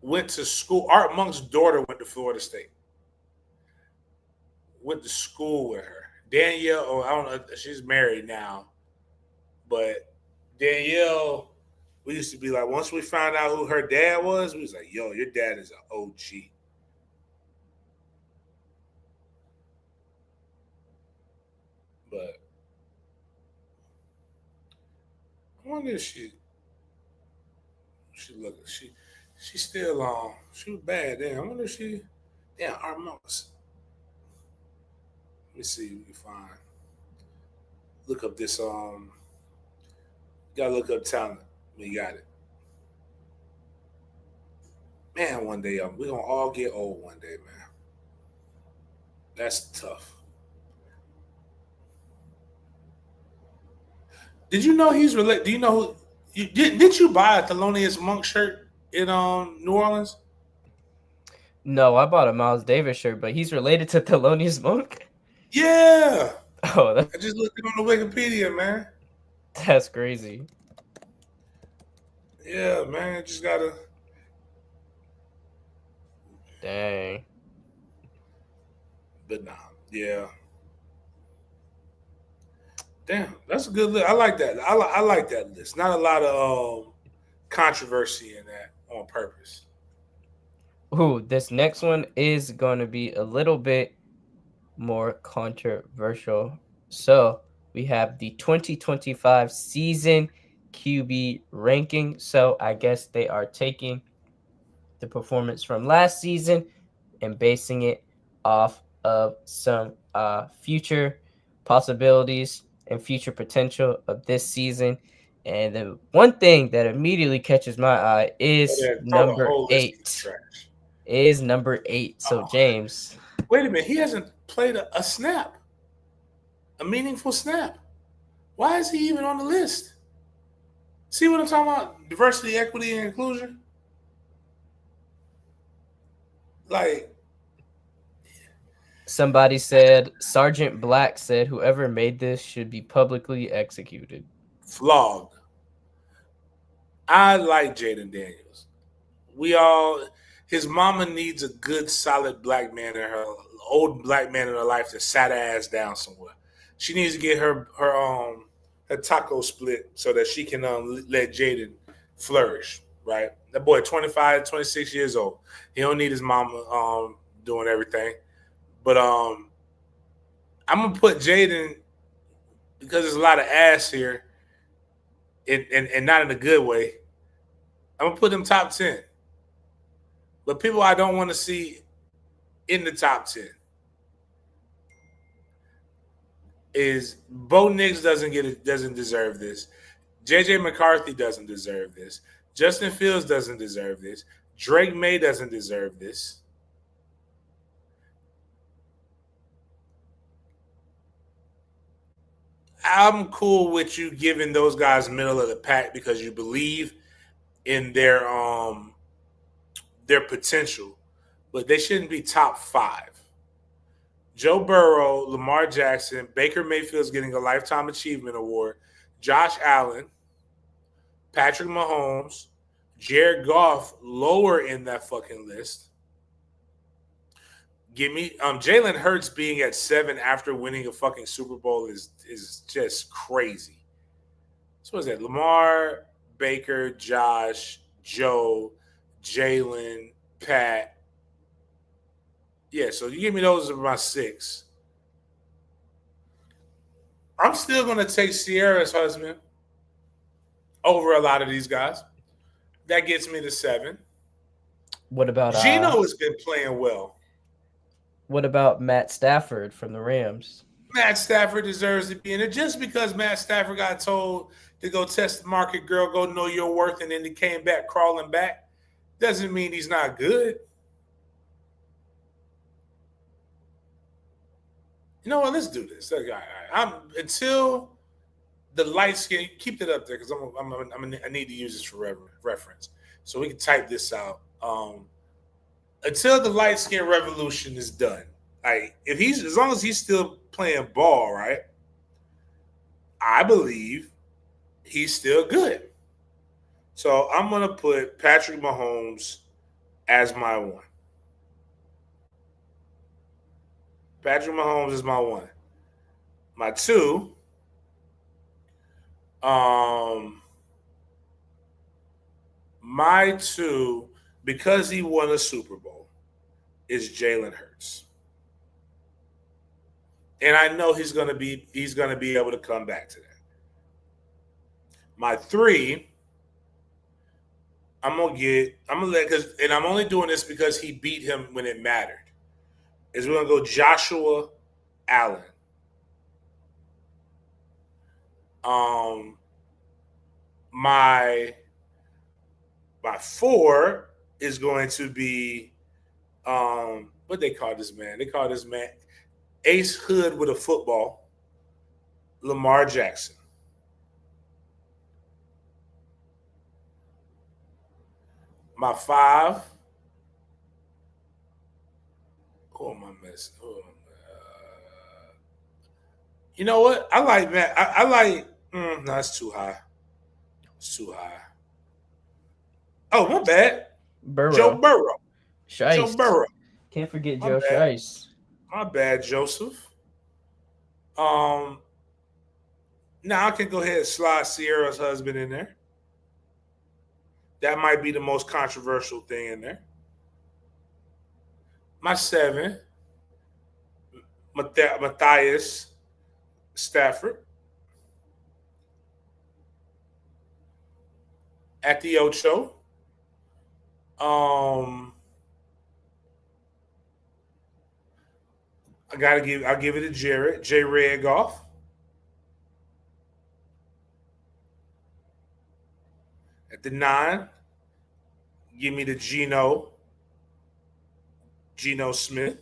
Speaker 1: Went to school. Art Monk's daughter went to Florida State. Went to school with her. Danielle, I don't know, she's married now. But Danielle, we used to be like, once we found out who her dad was, we was like, yo, your dad is an OG. But I wonder if she still she was bad then. I wonder if Art Monks. Let me see if we can find. Look up this gotta look up talent. We got it. Man, one day we're gonna all get old one day, man. That's tough. Did you know he's related? Do you know who? Did you buy a Thelonious Monk shirt in New Orleans?
Speaker 2: No, I bought a Miles Davis shirt, but he's related to Thelonious Monk?
Speaker 1: Yeah.
Speaker 2: Oh,
Speaker 1: I just looked it on the Wikipedia, man.
Speaker 2: That's crazy.
Speaker 1: Yeah, man. Just gotta.
Speaker 2: Dang.
Speaker 1: But nah, yeah. Damn, that's a good list. I like that. I like that list. Not a lot of controversy in that on purpose.
Speaker 2: Ooh, this next one is going to be a little bit more controversial. So we have the 2025 season QB ranking. So I guess they are taking the performance from last season and basing it off of some future possibilities and future potential of this season. And the one thing that immediately catches my eye is number 8. Is number 8. So James,
Speaker 1: wait a minute, he hasn't played a snap, a meaningful snap. Why is he even on the list? See what I'm talking about? Diversity, equity, and inclusion. Like,
Speaker 2: somebody said, Sergeant Black said, whoever made this should be publicly executed.
Speaker 1: Flogged. I like Jaden Daniels. His mama needs a good, solid black man in her, old black man in her life to sat her ass down somewhere. She needs to get her taco split so that she can let Jaden flourish, right? That boy, 25, 26 years old. He don't need his mama doing everything. But I'm going to put Jaden, because there's a lot of ass here, and not in a good way, I'm gonna put them top 10. But people I don't want to see in the top 10 is Bo Nix doesn't deserve this. JJ McCarthy doesn't deserve this. Justin Fields doesn't deserve this. Drake May doesn't deserve this. I'm cool with you giving those guys middle of the pack because you believe in their potential, but they shouldn't be top 5. Joe Burrow, Lamar Jackson, Baker Mayfield's getting a Lifetime Achievement Award, Josh Allen, Patrick Mahomes, Jared Goff lower in that fucking list. Give me Jalen Hurts being at 7 after winning a fucking Super Bowl is just crazy. So what is that? Lamar, Baker, Josh, Joe, Jalen, Pat. Yeah, so you give me those are my 6. I'm still going to take Sierra's husband over a lot of these guys. That gets me to 7.
Speaker 2: What about
Speaker 1: Geno has been playing well.
Speaker 2: What about Matt Stafford from the Rams?
Speaker 1: Matt Stafford deserves to be in it. Just because Matt Stafford got told to go test the market, girl, go know your worth, and then he came back crawling back, doesn't mean he's not good. You know what? Let's do this. Until the light skin, keep it up there because I need to use this for reference, so we can type this out. Until the light skin revolution is done, like if he's as long as he's still playing ball, right? I believe he's still good. So I'm gonna put Patrick Mahomes as my 1. Patrick Mahomes is my 1. My 2, because he won a Super Bowl, is Jalen Hurts. And I know he's gonna be able to come back to that. My 3, I'm only doing this because he beat him when it mattered. Is we're gonna go Joshua Allen. My 4 is going to be what they call this man? They call this man Ace Hood with a football, Lamar Jackson. My 5. Who am I missing? You know what? I like Matt. I like. No, that's too high. It's too high. Oh, my bad.
Speaker 2: Burrow.
Speaker 1: Joe Burrow.
Speaker 2: Shiest.
Speaker 1: Joe Burrow.
Speaker 2: Can't forget Joe Shiest.
Speaker 1: My bad, Joseph. Now I can go ahead and slide Sierra's husband in there. That might be the most controversial thing in there. My 7, Matthias Stafford. At the Ocho. I'll give it to Jared. J. Red Goff. At the 9, give me the Geno Smith.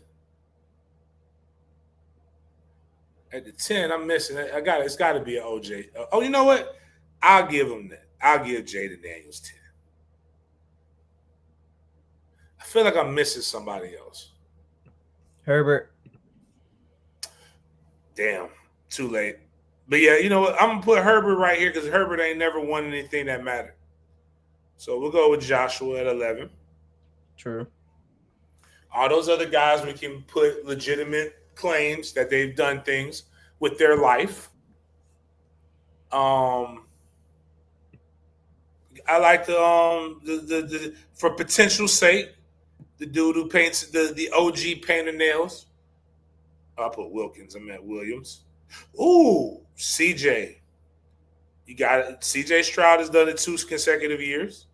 Speaker 1: At the 10, I'm missing it. It's got to be an OJ. Oh, you know what? I'll give him that. I'll give Jaden Daniels 10. I feel like I'm missing somebody else.
Speaker 2: Herbert.
Speaker 1: Damn, too late. But yeah, you know what? I'm gonna put Herbert right here because Herbert ain't never won anything that mattered. So we'll go with Joshua at 11.
Speaker 2: True.
Speaker 1: All those other guys, we can put legitimate claims that they've done things with their life. I like the for potential sake, the dude who paints the OG painter nails. I put Wilkins. I meant Williams. Ooh, CJ. You got it. CJ Stroud has done it 2 consecutive years.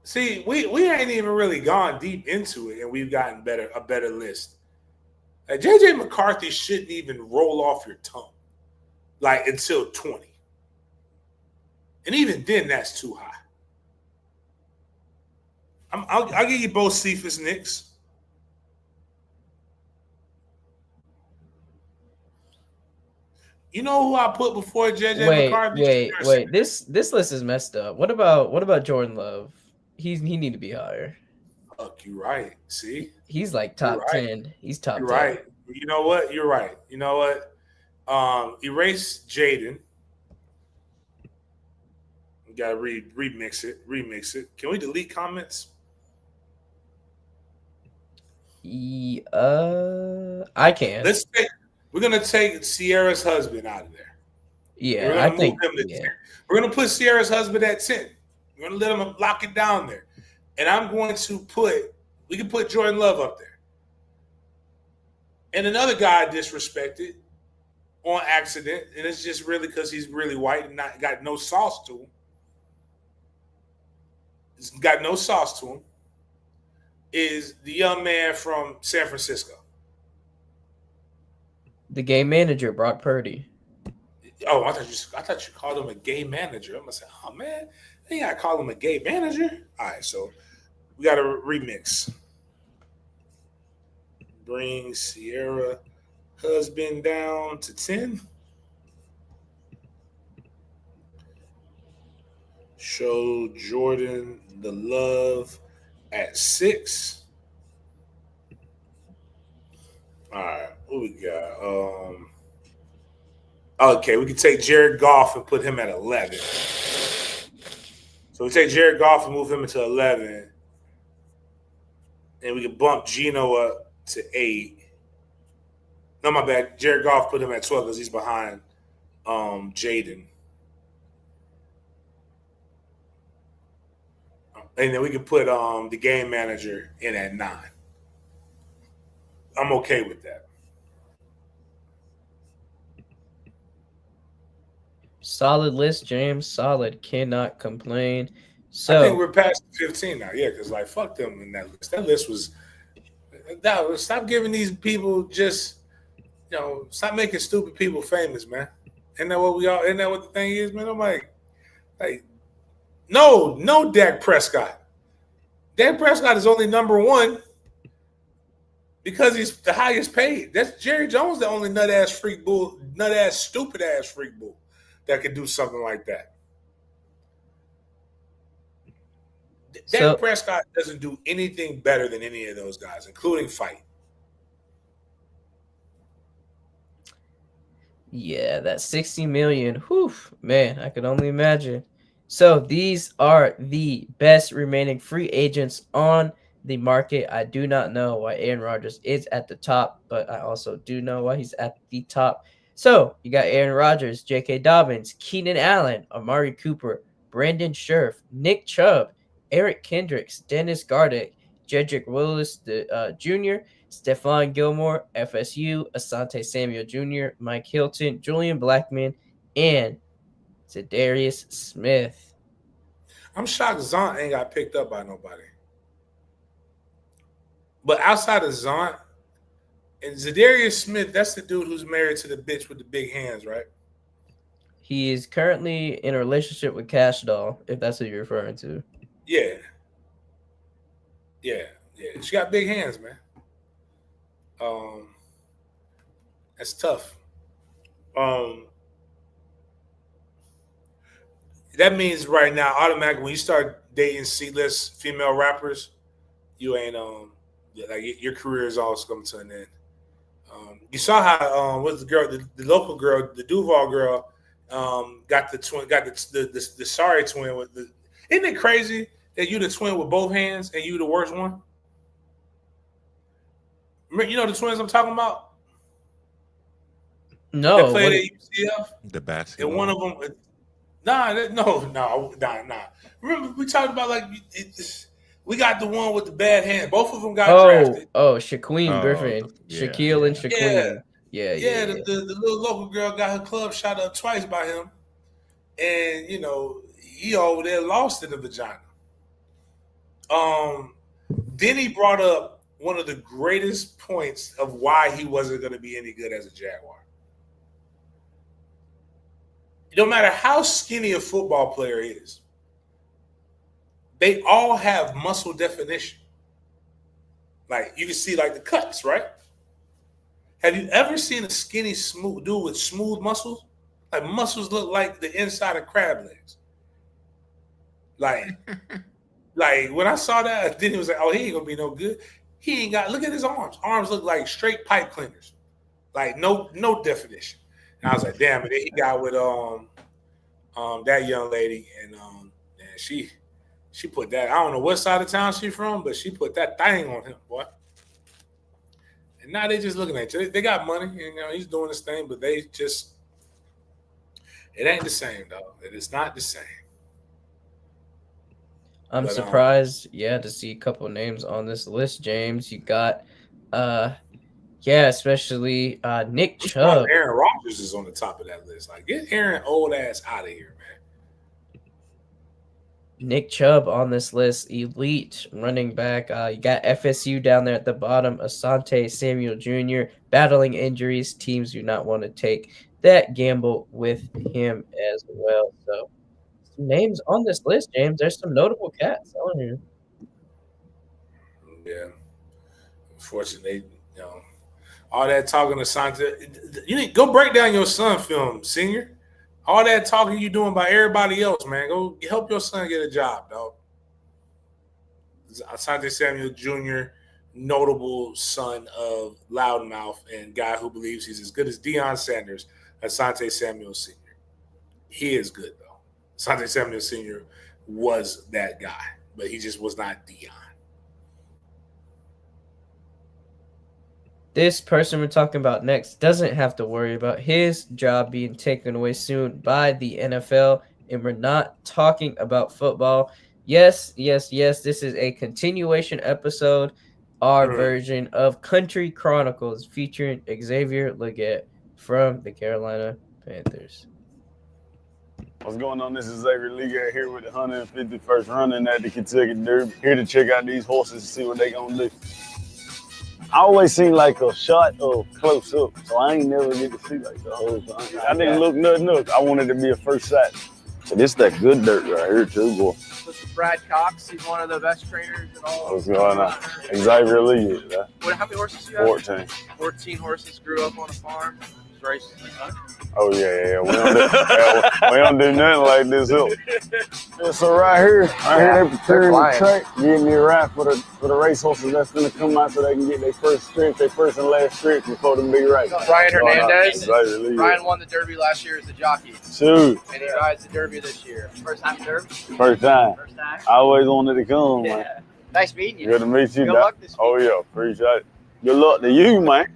Speaker 1: See, we ain't even really gone deep into it, and we've gotten a better list. Like JJ McCarthy shouldn't even roll off your tongue, like until 20, and even then, that's too high. I'll give you both Cephas Knicks. You know who I put before JJ McCarthy?
Speaker 2: Wait. This list is messed up. What about Jordan Love? He need to be higher.
Speaker 1: Fuck, you right. See,
Speaker 2: he's like
Speaker 1: you're
Speaker 2: top
Speaker 1: right.
Speaker 2: 10. He's top
Speaker 1: You're
Speaker 2: 10.
Speaker 1: right. You know what? You're right. You know what? Erase Jaden. You gotta remix it. Remix it. Can we delete comments?
Speaker 2: I can.
Speaker 1: We're gonna take Sierra's husband out of there.
Speaker 2: Yeah,
Speaker 1: we're gonna move him to 10. We're gonna put Sierra's husband at 10. We're gonna let him lock it down there. And I'm going to we can put Jordan Love up there. And another guy I disrespected on accident, and it's just really because he's really white and not got no sauce to him. He's got no sauce to him. Is the young man from San Francisco.
Speaker 2: The game manager, Brock Purdy.
Speaker 1: Oh, I thought you called him a gay manager. I'm gonna say, oh man, they gotta call him a gay manager. All right, so we got to remix. Bring Sierra husband down to 10. Show Jordan the love at 6. All right, what we got? Okay, we can take Jared Goff and put him at 11. So we take Jared Goff and move him into 11. And we can bump Geno up to 8. No, my bad. Jared Goff put him at 12 because he's behind Jaden. And then we can put the game manager in at 9. I'm okay with that.
Speaker 2: Solid list, James. Solid. Cannot complain. So
Speaker 1: I think we're past 15 now. Yeah, because like fuck them in that list. That list was stop giving these people just stop making stupid people famous, man. Isn't that what the thing is, man? I'm like no Dak Prescott. Dak Prescott is only number 1 because he's the highest paid. That's Jerry Jones, the only stupid ass freak bull that could do something like that. Dak Prescott doesn't do anything better than any of those guys, including fight.
Speaker 2: Yeah, that 60 million. Whew, man, I could only imagine. So these are the best remaining free agents on the market. I do not know why Aaron Rodgers is at the top, but I also do know why he's at the top. So you got Aaron Rodgers, J.K. Dobbins, Keenan Allen, Amari Cooper, Brandon Scherf, Nick Chubb, Eric Kendricks, Dennis Gardeck, Jedrick Willis Jr., Stephon Gilmore, FSU, Asante Samuel Jr., Mike Hilton, Julian Blackmon, and Zadarius Smith.
Speaker 1: I'm shocked Zont ain't got picked up by nobody. But outside of Zont and Zadarius Smith, that's the dude who's married to the bitch with the big hands, right?
Speaker 2: He is currently in a relationship with Cash Doll, if that's what you're referring to.
Speaker 1: Yeah. She got big hands, man. That's tough. That means right now, automatically, when you start dating C-list female rappers, you ain't your career is always coming to an end. You saw how what's the girl, the local girl, the Duval girl, got the twin, got the sorry twin with the. Isn't it crazy that you the twin with both hands and you the worst one? You know the twins I'm talking about?
Speaker 2: No.
Speaker 1: That played at UCF?
Speaker 6: The basketball.
Speaker 1: And one of them, nah. Remember we talked about we got the one with the bad hand. Both of them got drafted.
Speaker 2: Shaquem Griffin, Shaquille and Shaquem. Yeah.
Speaker 1: The little local girl got her club shot up twice by him, and he over there lost in the vagina. Then he brought up one of the greatest points of why he wasn't going to be any good as a Jaguar. No matter how skinny a football player is, they all have muscle definition. Like you can see like the cuts, right? Have you ever seen a skinny smooth dude with smooth muscles? Like muscles look like the inside of crab legs. Like when I saw that, then he was like, "Oh, he ain't gonna be no good." He ain't got. Look at his arms. Arms look like straight pipe cleaners. Like no definition. And I was like, "Damn!" And then he got with that young lady, and she put that. I don't know what side of town she's from, but she put that thing on him, boy. And now they just looking at you. They got money, and he's doing his thing, but they just it ain't the same, though. It is not the same.
Speaker 2: I'm surprised, to see a couple names on this list, James. You got, especially Nick Chubb.
Speaker 1: Aaron Rodgers is on the top of that list. Like, get Aaron old ass out of here, man.
Speaker 2: Nick Chubb on this list, elite running back. You got FSU down there at the bottom. Asante Samuel Jr. battling injuries. Teams do not want to take that gamble with him as well. So, some names on this list, James. There's some notable cats on here.
Speaker 1: Yeah. Unfortunately, all that talking to Asante. You need go break down your son film, senior. All that talking you doing by everybody else, man. Go help your son get a job, dog. Asante Samuel Jr., notable son of Loudmouth and guy who believes he's as good as Deion Sanders, Asante Samuel Sr. He is good, though. Asante Samuel Sr. was that guy, but he just was not Deion.
Speaker 2: This person we're talking about next doesn't have to worry about his job being taken away soon by the NFL, and we're not talking about football. Yes, this is a continuation episode, our version of Country Chronicles featuring Xavier Legette from the Carolina Panthers.
Speaker 6: What's going on? This is Xavier Legette here with the 151st running at the Kentucky Derby. Here to check out these horses and see what they gonna do. I always seen like a shot of close up, so I ain't never get to see like the whole thing. I didn't look nothing up. I wanted to be a first sight. So this that good dirt right here too, boy.
Speaker 7: This is Brad Cox. He's one of the best trainers in all.
Speaker 6: What's going on? Xavier Legette.
Speaker 7: How many horses do you have?
Speaker 6: 14.
Speaker 7: 14 horses. Grew up on a farm. Races.
Speaker 6: Oh yeah. We don't do nothing like this. Yeah, so right here they're preparing the track, getting it right for the race horses that's gonna come out so they can get their first sprint, their first and last sprint before the big race.
Speaker 7: Brian Hernandez. Brian won the Derby last year as a jockey.
Speaker 6: Shoot.
Speaker 7: And he rides the Derby this year. First time in Derby?
Speaker 6: First time. I always wanted to come, man.
Speaker 7: Nice meeting you.
Speaker 6: Good to meet you.
Speaker 7: Good luck this week.
Speaker 6: Oh yeah, appreciate it. Good luck to you, man.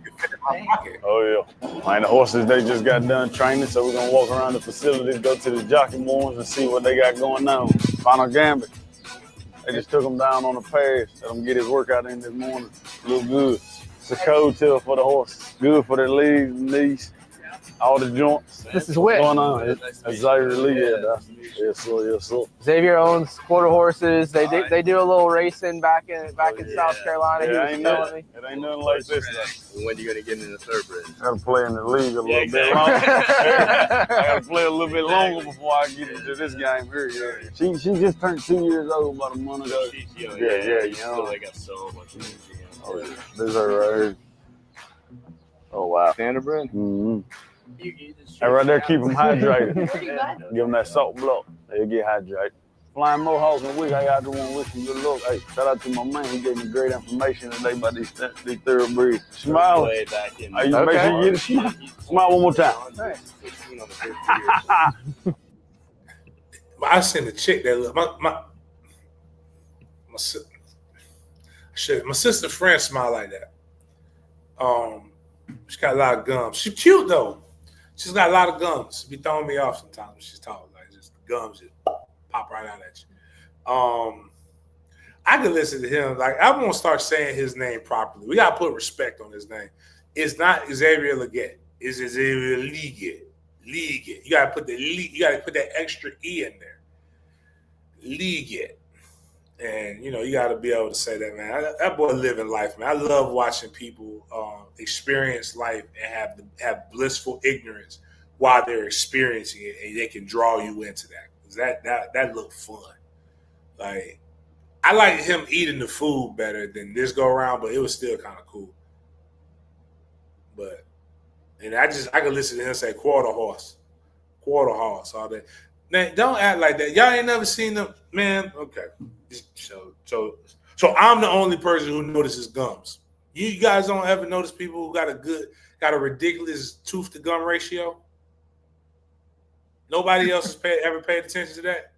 Speaker 6: Oh yeah. Man, the horses they just got done training, so we're gonna walk around the facilities, go to the jockey moorings and see what they got going on. Final Gambit. They just took him down on the pass, let him get his workout in this morning. Look good. It's a cold tail for the horses. Good for their legs and knees. All the joints.
Speaker 7: This is Witt.
Speaker 6: What's going on? It's Xavier Legette. Yes, sir.
Speaker 7: Xavier owns quarter horses. They do a little racing back in South Carolina.
Speaker 6: Yeah, it ain't nothing like this.
Speaker 8: When are you gonna get in the thoroughbred?
Speaker 6: I gotta play in the league a little bit longer. I gotta play a little bit longer before I get into this game here. Yeah. She just turned 2 years old about a month ago. Yeah. You know,
Speaker 8: they got so much energy.
Speaker 6: Oh, yeah. This is her right here. Oh wow.
Speaker 8: Standardbred?
Speaker 6: Mm-hmm. And right there, keep them hydrated. Give them that salt block. They'll get hydrated. Flying Mohawks and Wick, I got the one wishing good luck. Hey, shout out to my man. He gave me great information today about these thoroughbreds. Smile. Hey, you make sure you get a smile. Smile one more time.
Speaker 1: I seen a chick that look my sister friend smile like that. She got a lot of gums. She's cute though. She's got a lot of gums. She be throwing me off sometimes when she's talking. Like just the gums just pop right out at you. I could listen to him. Like I won't start saying his name properly. We gotta put respect on his name. It's not Xavier Legette. It's Xavier Legette. Legette. You gotta put that extra E in there. Legette. And you got to be able to say that, man. That boy living life, man. I love watching people experience life and have blissful ignorance while they're experiencing it, and they can draw you into that. 'Cause that looked fun. Like I like him eating the food better than this go around, but it was still kind of cool. But and I could listen to him say quarter horse all day. Man, don't act like that. Y'all ain't never seen them, man. Okay, so I'm the only person who notices gums. You guys don't ever notice people who got a ridiculous tooth to gum ratio. Nobody else has ever paid attention to that.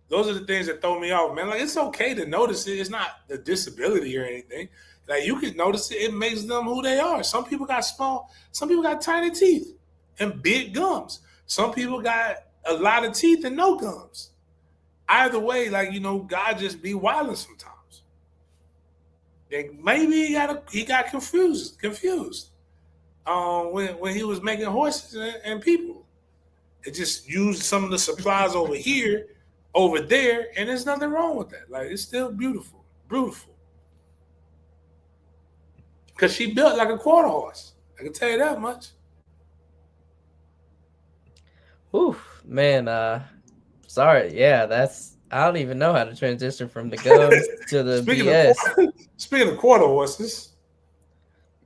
Speaker 1: Those are the things that throw me off, man. Like it's okay to notice it. It's not a disability or anything. Like you can notice it. It makes them who they are. Some people got tiny teeth and big gums. Some people got a lot of teeth and no gums. Either way, God just be wilding sometimes. And maybe he got confused when he was making horses and people. It just used some of the supplies over there, and there's nothing wrong with that. Like it's still beautiful. Because she built like a quarter horse. I can tell you that much.
Speaker 2: Whew, man. Sorry. Yeah, I don't even know how to transition from the gums to the BS.
Speaker 1: Speaking of quarter horses.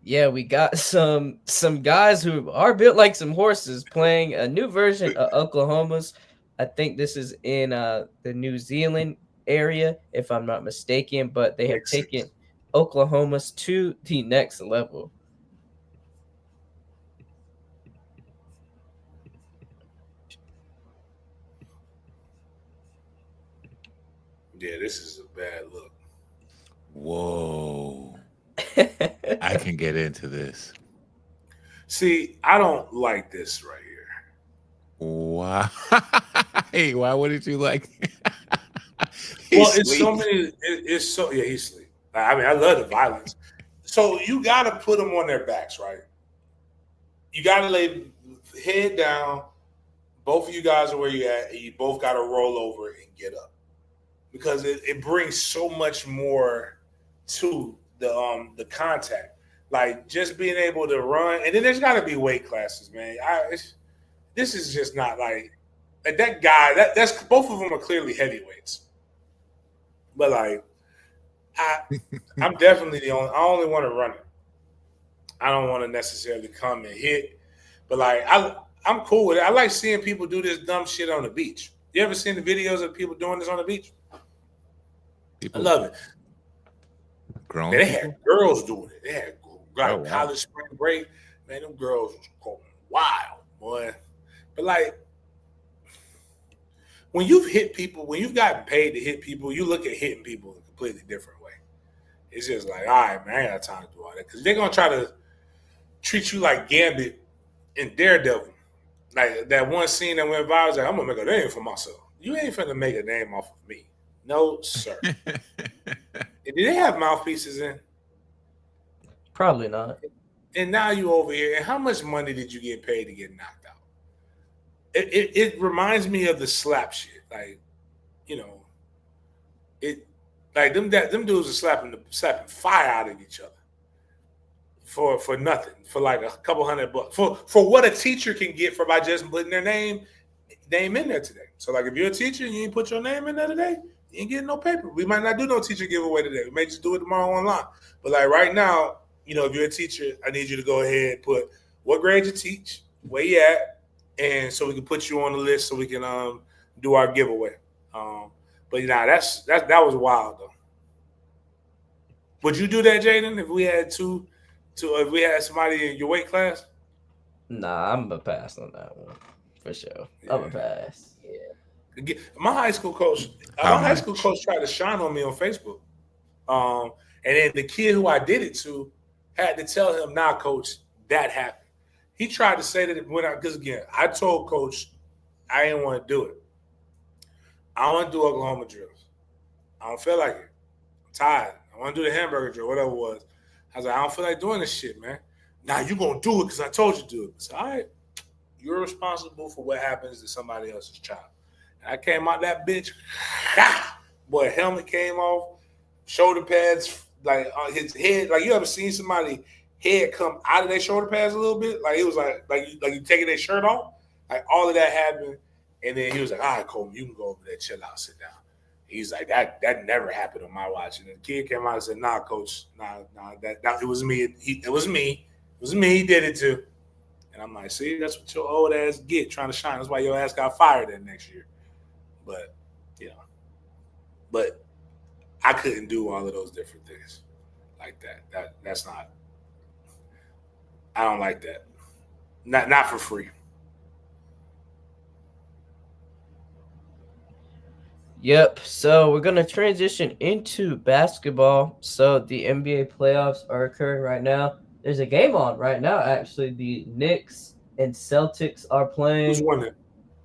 Speaker 2: Yeah, we got some guys who are built like some horses playing a new version of Oklahoma's. I think this is in the New Zealand area, if I'm not mistaken, but they have taken Oklahoma's to the next level.
Speaker 1: Yeah, this is a bad look.
Speaker 9: Whoa. I can get into this.
Speaker 1: See, I don't like this right here.
Speaker 9: Wow. Hey, why wouldn't you like
Speaker 1: it's so many. It's so he's asleep. I mean, I love the violence. So you got to put them on their backs, right? You got to lay head down. Both of you guys are where you at, and you both got to roll over and get up because it brings so much more to the contact. Like just being able to run, and then there's got to be weight classes, man. This is just not like that guy. That's both of them are clearly heavyweights, but like I'm definitely I only want to run it. I don't want to necessarily come and hit, but like I'm cool with it. I like seeing people do this dumb shit on the beach. You ever seen the videos of people doing this on the beach? I love it.
Speaker 9: Grown
Speaker 1: man, they had girls doing it. They had college spring break. Man, them girls was going wild, boy. But like, when you've hit people, when you've gotten paid to hit people, you look at hitting people in a completely different way. It's just like, all right, man, I ain't got time to do all that. Because they're going to try to treat you like Gambit and Daredevil. Like that one scene that went viral, I was like, I'm going to make a name for myself. You ain't finna make a name off of me. No, sir. Did they have mouthpieces in?
Speaker 2: Probably not.
Speaker 1: And now you over here. And how much money did you get paid to get knocked out? It reminds me of the slap shit. Like, you know, it like them dudes are slapping fire out of each other for nothing, for like a couple $100 for what a teacher can get by just putting their name in there today. So like if you're a teacher and you ain't put your name in there today, you ain't getting no paper. We might not do no teacher giveaway today. We may just do it tomorrow online. But like right now, you know, if you're a teacher, I need you to go ahead and put what grade you teach, where you at, and so we can put you on the list so we can do our giveaway. But you know, that was wild though. Would you do that, Jaden, if we had if we had somebody in your weight class?
Speaker 2: Nah, I'm a pass on that one for sure. Yeah. I'm a pass. Yeah.
Speaker 1: My high school coach tried to shine on me on Facebook. And then the kid who I did it to had to tell him, nah, coach, that happened. He tried to say that because again, I told coach I didn't want to do it. I don't want to do Oklahoma drills. I don't feel like it. I'm tired. I want to do the hamburger drill, whatever it was. I was like, I don't feel like doing this shit, man. Now you going to do it because I told you to do it. So, all right, you're responsible for what happens to somebody else's child. And I came out that bitch boy, helmet came off, shoulder pads, like on his head. Like you ever seen somebody head come out of their shoulder pads a little bit? Like it was like you taking their shirt off. Like all of that happened, and then he was like, "All right, Coleman, you can go over there, chill out, sit down." He's like, "That never happened on my watch." And the kid came out and said, "Nah, coach, nah, that it was me. It was me. It was me. He did it too." And I'm like, "See, that's what your old ass get trying to shine. That's why your ass got fired that next year." But but I couldn't do all of those different things like that. That's not. I don't like that. Not for free.
Speaker 2: Yep. So we're gonna transition into basketball. So the NBA playoffs are occurring right now. There's a game on right now. Actually, the Knicks and Celtics are playing.
Speaker 1: Who's winning?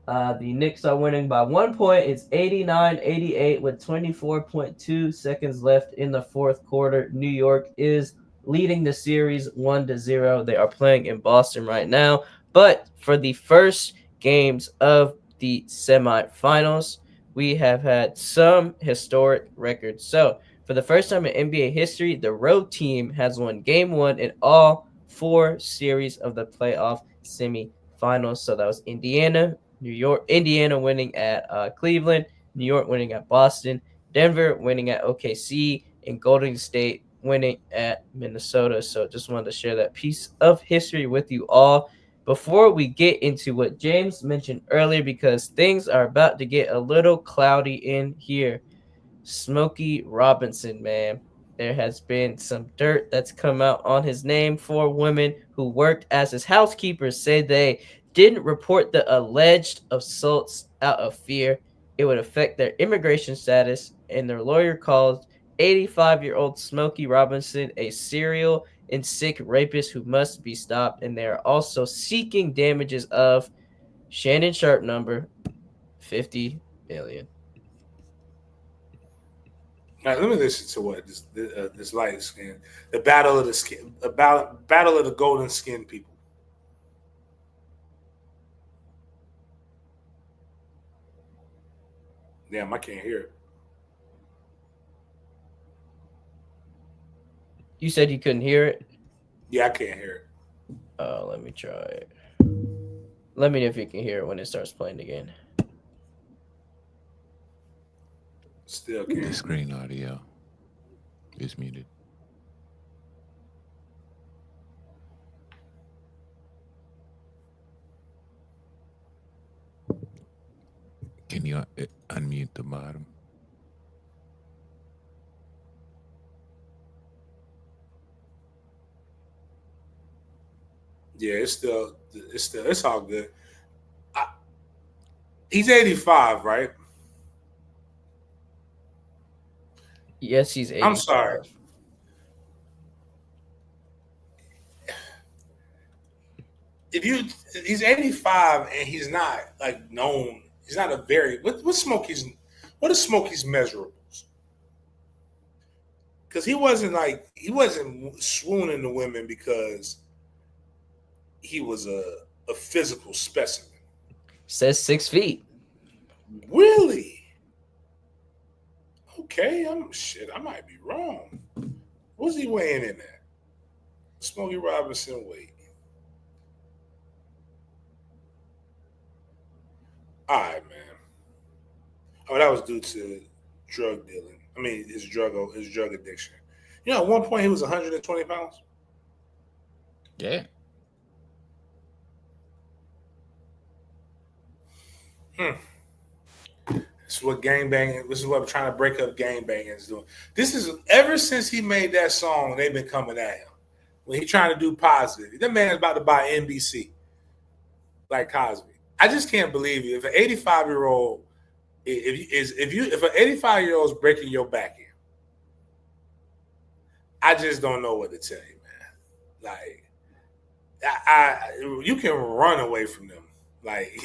Speaker 2: The Knicks are winning by 1 point. It's 89-88 with 24.2 seconds left in the fourth quarter. New York is leading the series 1-0. They are playing in Boston right now. But for the first games of the semifinals, we have had some historic records. So, for the first time in NBA history, the road team has won game one in all four series of the playoff semifinals. So, that was Indiana winning at Cleveland, New York winning at Boston, Denver winning at OKC, and Golden State winning at Minnesota. So, just wanted to share that piece of history with you all. Before we get into what James mentioned earlier, because things are about to get a little cloudy in here, Smokey Robinson, man. There has been some dirt that's come out on his name. 4 women who worked as his housekeepers say they didn't report the alleged assaults out of fear it would affect their immigration status, and their lawyer called 85-year-old Smokey Robinson a serial and sick rapist who must be stopped, and they are also seeking damages of Shannon Sharp number $50 million.
Speaker 1: All right, let me listen to what this light skin, the battle of the skin, battle of the golden skin people. Damn, I can't hear it.
Speaker 2: You said you couldn't hear it?
Speaker 1: Yeah, I can't hear it.
Speaker 2: Oh, let me try it. Let me know if you can hear it when it starts playing again.
Speaker 1: Still can't.
Speaker 9: The screen audio is muted. Can you unmute the bottom?
Speaker 1: Yeah, it's all good. He's 85, right?
Speaker 2: Yes, he's 85.
Speaker 1: I'm sorry. He's 85 and he's not like known. He's not a very what is Smokey's measurables? Because he wasn't swooning the women because he was a physical specimen.
Speaker 2: Says 6 feet.
Speaker 1: Really? Okay, I might be wrong. What's he weighing in at? Smokey Robinson weight. All right, man. Oh, that was due to drug dealing. I mean, his drug addiction. You know, at one point he was 120 pounds.
Speaker 9: Yeah.
Speaker 1: This is what gangbanging. This is what I'm trying to break up gangbanging is doing. This is ever since he made that song, they've been coming at him. When he's trying to do positive, that man's about to buy NBC, like Cosby. I just can't believe it. If an 85-year-old, if an 85-year-old is breaking your back in, I just don't know what to tell you, man. Like, you can run away from them, like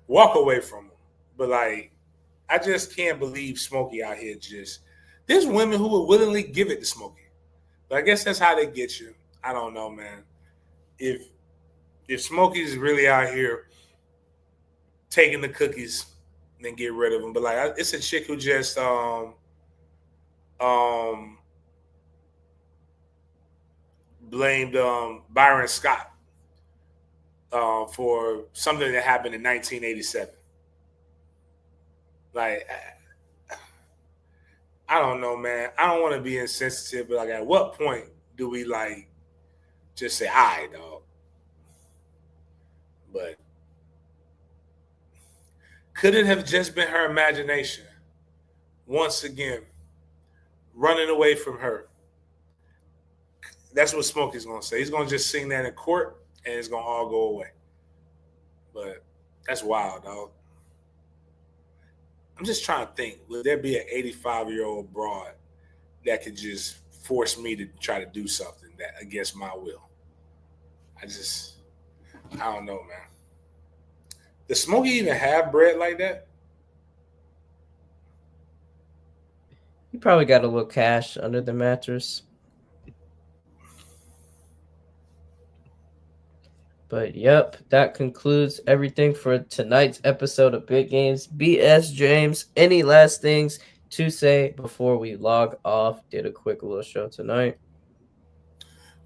Speaker 1: walk away from them, but like, I just can't believe Smokey out here. There's women who will willingly give it to Smokey, but I guess that's how they get you. I don't know, man. If Smokey's really out here taking the cookies, and get rid of him. But like, it's a chick who just blamed Byron Scott for something that happened in 1987. Like, I don't know, man. I don't want to be insensitive, but like, at what point do we like just say, "All right, dog"? But could it have just been her imagination? Once again, running away from her. That's what Smokey's gonna say. He's gonna just sing that in court, and it's gonna all go away. But that's wild, dog. I'm just trying to think: would there be an 85-year-old broad that could just force me to try to do something that against my will? I don't know, man. Does Smokey even have bread like that?
Speaker 2: He probably got a little cash under the mattress. But yep, that concludes everything for tonight's episode of Big Games BS. James, any last things to say before we log off? Did a quick little show tonight.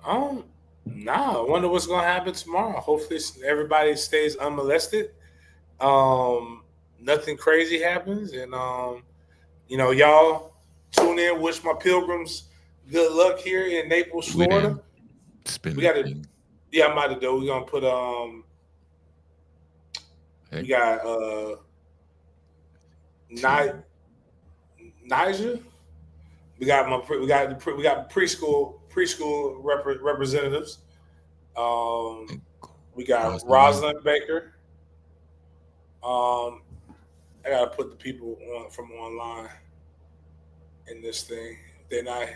Speaker 1: Nah. I wonder what's gonna happen tomorrow. Hopefully, everybody stays unmolested. Nothing crazy happens, and y'all tune in. Wish my pilgrims good luck here in Naples, Florida. We got to. Yeah, I'm about to do. We're gonna put we got Niger. We got preschool representatives. We got Rosalind Baker. I gotta put the people from online in this thing. They're not.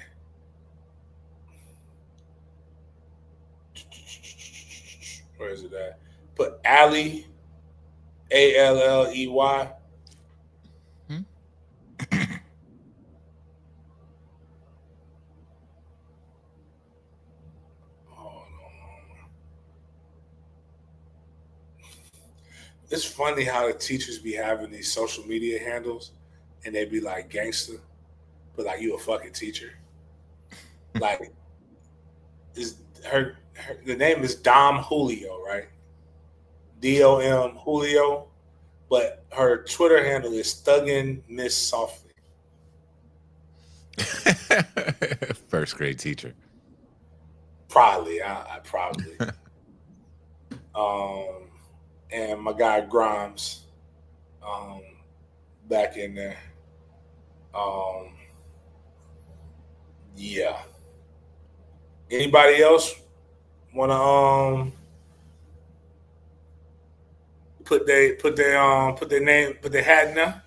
Speaker 1: Where is it at? Put Alley, Alley. It's funny how the teachers be having these social media handles, and they be like gangster, but like you a fucking teacher. Like, the name is Dom Julio, right? DOM Julio, but her Twitter handle is Thuggin Miss Softly.
Speaker 9: First grade teacher.
Speaker 1: Probably, I probably. And my guy Grimes, back in there. Yeah. Anybody else wanna put their name, put their hat in there?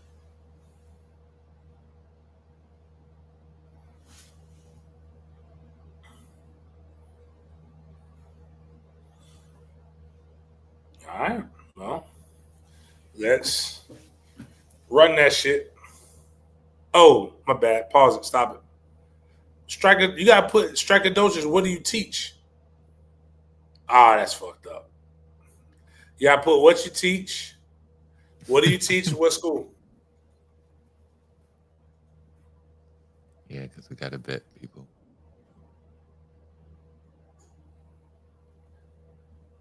Speaker 1: All right. Well, let's run that shit. Oh, my bad. Pause it. Stop it. Striker, you gotta put striker doses. What do you teach? That's fucked up. You gotta put what you teach. What do you teach? What school?
Speaker 9: Yeah, because we gotta bet people.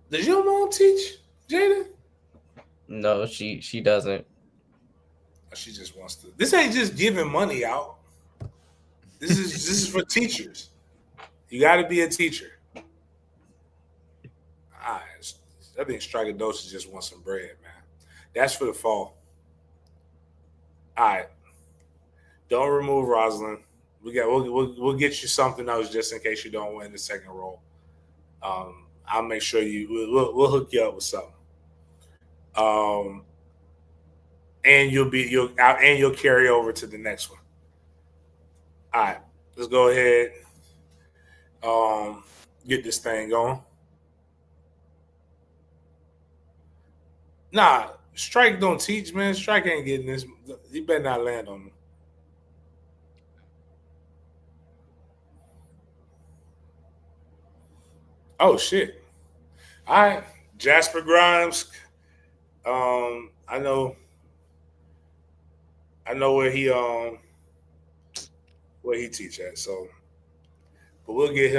Speaker 1: Does your mom teach, Jada?
Speaker 2: No, she doesn't.
Speaker 1: She just wants to. This ain't just giving money out. This is for teachers. You got to be a teacher. I think Striker Doses just wants some bread, man. That's for the fall. All right. Don't remove Rosalind. We'll get you something else just in case you don't win the second roll. I'll make sure we'll hook you up with something. And you'll carry over to the next one. All right, let's go ahead. Get this thing going. Nah, Strike don't teach, man. Strike ain't getting this. You better not land on him. Oh shit! All right, Jasper Grimes. I know I know where he teach at. So, but we'll get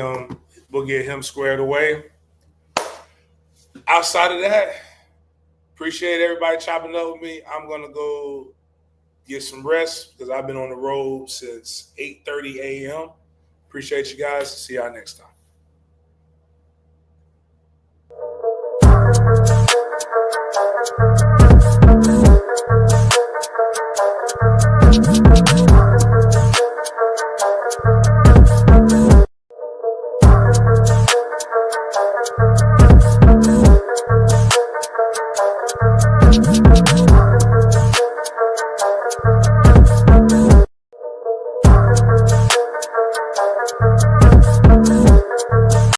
Speaker 1: him squared away. Outside of that, appreciate everybody chopping up with me. I'm gonna go get some rest because I've been on the road since 8:30 a.m. Appreciate you guys. See y'all next time.